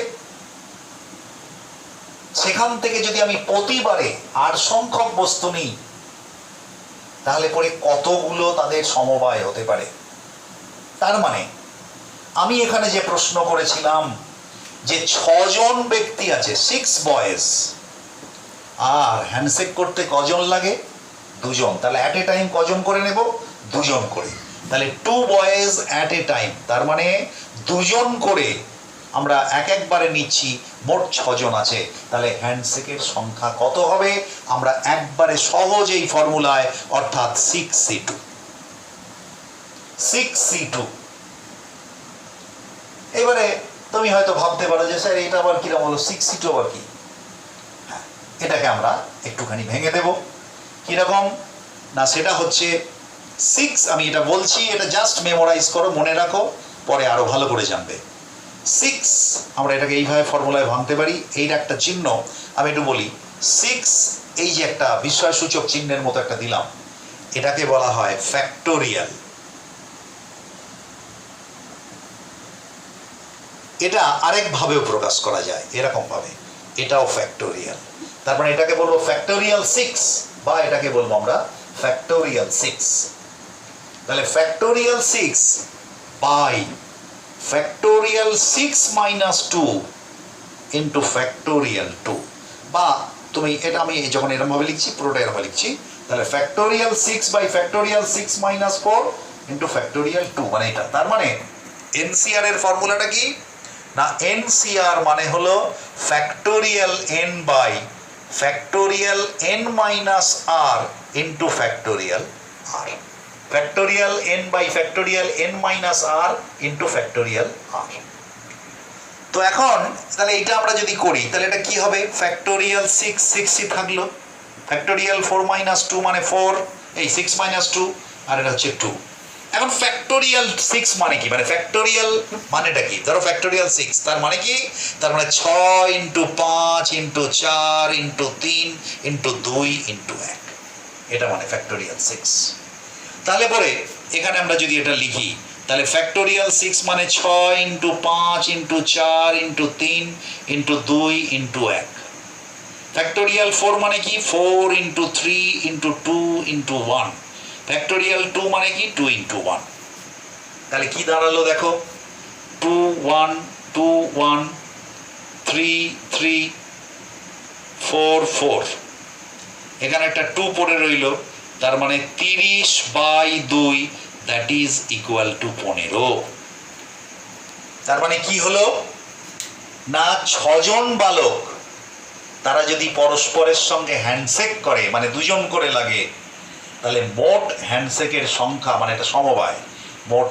সেখান থেকে যদি আমি প্রতিবারে r সংখ্যক বস্তু নিই তাহলে পরে কতগুলো তাদের সমবায় হতে পারে। তার মানে আমি এখানে যে প্রশ্ন করেছিলাম যে 6 জন ব্যক্তি আছে, 6 বয়েজ, আর হ্যান্ডশেক করতে কজন লাগে? 2 জন। তাহলে অ্যাট এ টাইম কজন করে নেব? 2 জন করে। তাহলে 2 বয়েজ অ্যাট এ টাইম, তার মানে 2 জন করে আমরা একবারে নিচ্ছি, মোট 6 জন আছে। তাহলে হ্যান্ডশেকের সংখ্যা কত হবে? আমরা একবারে সহজ এই ফর্মুলায়, অর্থাৎ 6C2। এবারে তুমি হয়তো ভাবতে পারো যে স্যার এটা আবার কিরকম হলো, 6C2 আবার কি? হ্যাঁ, এটাকে আমরা একটুখানি ভেঙে দেব। কিরকম না, সেটা হচ্ছে 6, আমি এটা বলছি, এটা জাস্ট মেমোরাইজ করো, মনে রাখো, পরে আরো ভালো করে জানবে। 6 আমরা এটাকে এইভাবে ফর্মুলায় ভাঙতে পারি। এইটা একটা চিহ্ন আমি একটু বলি, 6 এই যে একটা বিস্ময়সূচক চিহ্নের মতো একটা দিলাম, এটাকে বলা হয় ফ্যাক্টোরিয়াল। এটা আরেক ভাবেও প্রকাশ করা যায়, এরকম ভাবে, এটাও ফ্যাক্টোরিয়াল। তারপরে এটাকে বলবো ফ্যাক্টোরিয়াল 6, বা এটাকে বলবো আমরা ফ্যাক্টোরিয়াল 6। তাহলে factorial 6 by factorial 6 minus 2 into factorial 2, বা তুমি এটা, আমি যখন এরকম ভাবে লিখছি পুরোটা এরকম লিখছি, তাহলে factorial 6 by factorial 6 minus 4 into factorial 2, মানে এটা। তার মানে NCR এর ফর্মুলাটা কি না, NCR মানে হলো factorial n by factorial n minus r into factorial r, factorial n by factorial n minus r into factorial r. তো এখন তাহলে এটা আমরা যদি করি তাহলে এটা কি হবে, ফ্যাক্টোরিয়াল 6ই থাকলো, ফ্যাক্টোরিয়াল 4 মাইনাস 2 মানে 4, এই 6 মাইনাস 2 আর এটা হচ্ছে 2। এখন ফ্যাক্টোরিয়াল 6 মানে কি, মানে ফ্যাক্টোরিয়াল মানেটা কি, ধরো ফ্যাক্টোরিয়াল 6 তার মানে কি, তার মানে 6 into 5 into 4 into 3 into 2 into 1, এটা মানে ফ্যাক্টোরিয়াল 6। তাহলে পরে এখানে আমরা যদি এটা লিখি তাহলে ফ্যাক্টোরিয়াল 6 মানে 6 into 5 into 4 into 3 into 2 into 1। Factorial 4 মানে কি 4 ইন্টু 3 ইন্টু 2 ইন্টু 1। ফ্যাক্টোরিয়াল 2 মানে কি 2 ইন্টু 1। তাহলে কি দাঁড়ালো দেখো, 2 1 2 1 3 3 4 4, এখানে একটা 2 পড়ে রইল, তার মানে 30 by 2 that is equal to 15। তার মানে কি হলো না, 6 জন বালক তারা যদি পরস্পরের সঙ্গে হ্যান্ডশেক করে, মানে 2 জন করে লাগে, তাহলে মোট হ্যান্ডশেকের সংখ্যা, মানে এটা সমবায়, মোট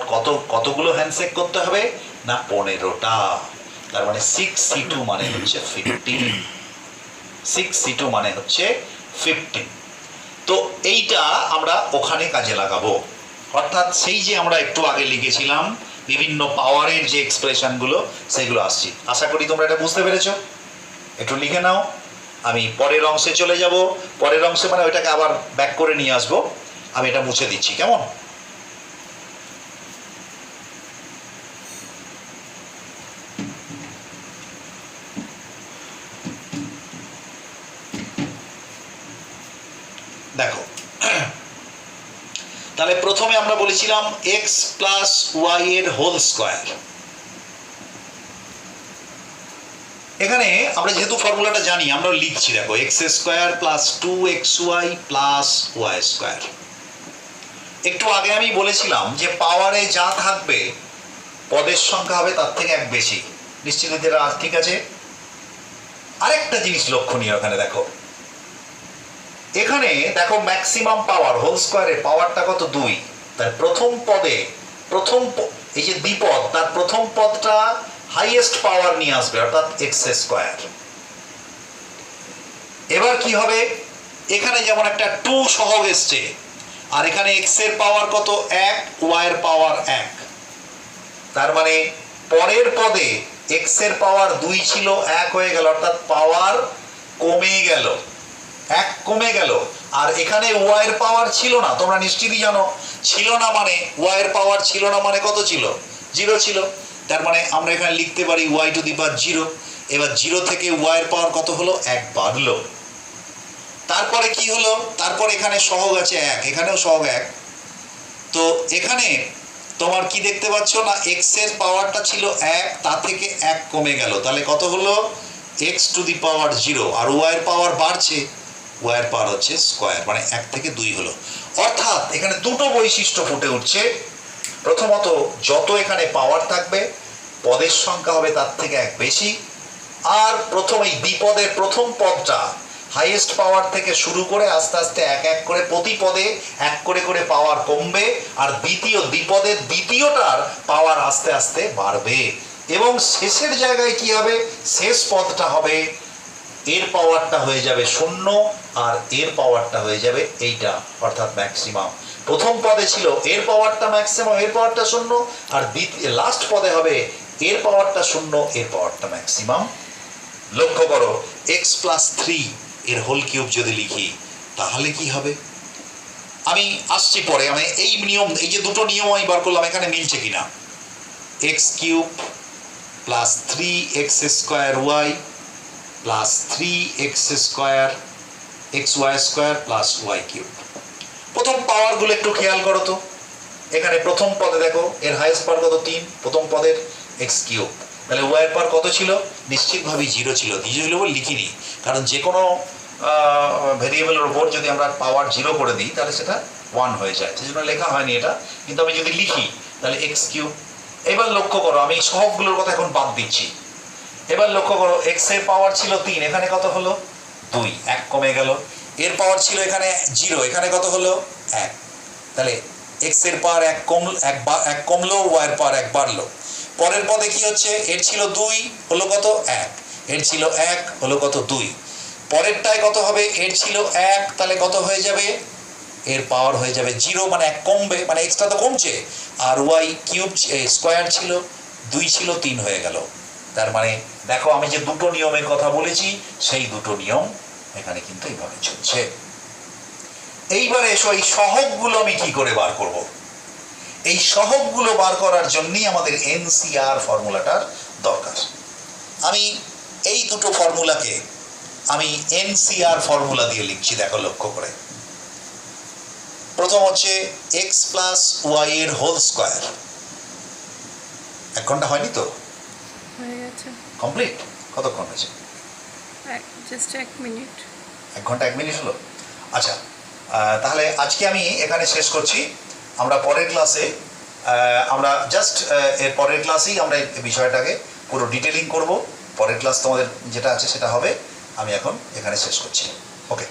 কতগুলো হ্যান্ডশেক করতে হবে না 15টা। তার মানে 6c2 মানে হচ্ছে 15, 6c2 মানে হচ্ছে 15। তো এইটা আমরা ওখানে কাজে লাগাবো, অর্থাৎ সেই যে আমরা একটু আগে লিখেছিলাম বিভিন্ন পাওয়ারের যে এক্সপ্রেশনগুলো সেগুলো আসছে। আশা করি তোমরা এটা বুঝতে পেরেছো, একটু লিখে নাও। আমি পরের অংশে চলে যাব, পরের অংশে মানে ওইটাকে আবার ব্যাক করে নিয়ে আসবো, আমি এটা মুছে দিচ্ছি, কেমন? দেখো, তাহলে প্রথমে আমরা বলেছিলাম x প্লাস ওয়াই এর হোল স্কোয়ার। এখানে আমরা যেহেতু ফর্মুলাটা জানি আমরা লিখছি, দেখো x square plus 2xy plus y square. একটু আগে আমি বলেছিলাম যে পাওয়ারে যা থাকবে পদের সংখ্যা হবে তার থেকে 1 বেশি, নিশ্চিত এটা ঠিক আছে। আরেকটা জিনিস লক্ষণীয় এখানে দেখো, এখানে দেখো ম্যাক্সিমাম পাওয়ার হোল স্কোয়ারের পাওয়ারটা কত 2, তার প্রথম পদে এই যে দ্বিপদ তার প্রথম পদটা হাইয়েস্ট পাওয়ার নিয়ে আসবে, অর্থাৎ এক্স স্কোয়ার। এবার কি হবে, এখানে যেমন একটা 2 সহগ এসছে, আর এখানে এক্স এর পাওয়ার কত 1, ওয়াই এর পাওয়ার 1, তার মানে পরের পদে এক্স এর পাওয়ার 2 ছিল 1 হয়ে গেল, অর্থাৎ পাওয়ার কমে গেল, 1 কমে গেল। আর এখানে ওয়াই এর পাওয়ার ছিল না, তোমরা নিশ্চিতই জানো ছিল না, মানে ওয়াই এর পাওয়ার ছিল না মানে কত ছিল, 0 ছিল। তার মানে আমরা এখানে লিখতে পারি y টু দি পাওয়ার 0। এবার 0 থেকে y এর পাওয়ার কত হলো, 1 বাড়লো। তারপরে কি হলো, তারপর এখানে সহগ আছে 1, এখানেও সহগ 1। তো এখানে তোমার কি দেখতে পাচ্ছ না, x এর পাওয়ারটা ছিল 1, তা থেকে 1 কমে গেল, তাহলে কত হলো x টু দি পাওয়ার 0, আর y এর পাওয়ার বাড়ছে, y এর পাওয়ার হচ্ছে স্কয়ার, মানে 1 থেকে 2 হলো। অর্থাৎ এখানে দুটো বৈশিষ্ট্য ফুটে উঠছে। প্রথমত, যত এখানে পাওয়ার থাকবে পদের সংখ্যা হবে তার থেকে 1 বেশি, আর এই দ্বিপদের প্রথম পদটা হাইয়েস্ট পাওয়ার থেকে শুরু করে আস্তে আস্তে 1 1 করে প্রতি পদে 1 করে করে পাওয়ার কমবে, আর দ্বিপদের দ্বিতীয়টার পাওয়ার আস্তে আস্তে বাড়বে, এবং শেষের জায়গায় কি হবে, শেষ পদটা হবে এর পাওয়ারটা হয়ে যাবে 0 আর এর পাওয়ারটা হয়ে যাবে এইটা, অর্থাৎ ম্যাক্সিমাম। প্রথম পদে ছিল এর পাওয়ারটা ম্যাক্সিমাম, এর পাওয়ারটা 0, আর লাস্ট পদে হবে এর পাওয়ারটা 0, এর পাওয়ারটা ম্যাক্সিমাম। লক্ষ্য করো, x প্লাস 3 এর হোল কিউব যদি লিখি তাহলে কি হবে, আমি আসছি পরে, আমি এই নিয়ম, এই যে দুটো নিয়ম আমি বার করলাম এখানে মিলছে কিনা। x cube plus 3x square y plus 3x square xy square plus y cube. প্রথম পাওয়ারগুলো একটু খেয়াল করো তো, এখানে প্রথম পদে দেখো এর হাইয়েস্ট পাওয়ার কত 3, প্রথম পদের x কিউব, তাহলে ওয়াই এর পাওয়ার কত ছিল, নিশ্চিতভাবেই 0 ছিল। 0 ছিল বলে লিখিনি, কারণ যে কোনো ভেরিয়েবলের উপর যদি আমরা পাওয়ার 0 করে দিই তাহলে সেটা 1 হয়ে যায়, সেজন্য লেখা হয়নি এটা। কিন্তু আমি যদি লিখি তাহলে x কিউব। এবার লক্ষ্য করো, আমি সহগগুলোর কথা এখন বাদ দিচ্ছি। এবার লক্ষ্য করো, x এর পাওয়ার ছিল 3, এখানে কত হলো 2, 1 কমে গেল। এর পাওয়ার ছিল এখানে 0, এখানে কত হলো 1, তাহলে x এর পাওয়ার 1 কমলো, y এর পাওয়ার 1 বাড়লো। পরের পদে কি হচ্ছে, এর ছিল 2 হলো কত 1, এর ছিল 1 হলো কত 2, পরেরটায় কত হবে, এর ছিল 1 তাহলে কত হয়ে যাবে, এর পাওয়ার হয়ে যাবে 0, মানে 1 কমবে, মানে এক্সটা তো কমছে, আর y কিউব স্কয়ার ছিল 2 ছিল 3 হয়ে গেল। তার মানে দেখো আমি যে দুটো নিয়মের কথা বলেছি সেই দুটো নিয়ম এখানে কিন্তু এইভাবে চলছে। এইবারে এসো এই সহগগুলো আমি কি করে বার করব। এই সহগগুলো বার করার জন্যই আমাদের এনসিআর ফর্মুলাটার দরকার। আমি এই দুটো ফর্মুলাকে আমি এনসিআর ফর্মুলা দিয়ে লিখছি, দেখো লক্ষ্য করে। প্রথম হচ্ছে এক্স প্লাস ওয়াই এর হোল স্কয়ার। 1 ঘন্টা হয়নি তো? হয়ে গেছে। কমপ্লিট? কতক্ষণ হয়েছে? Just 1 minute. 1 ঘন্টা 1 মিনিট হলো। আচ্ছা, তাহলে আজকে আমি এখানে শেষ করছি। আমরা পরের ক্লাসে আমরা জাস্ট এর পরের ক্লাসেই আমরা এই বিষয়টাকে পুরো ডিটেলিং করব। পরের ক্লাস তোমাদের যেটা আছে সেটা হবে। আমি এখন এখানে শেষ করছি। ওকে।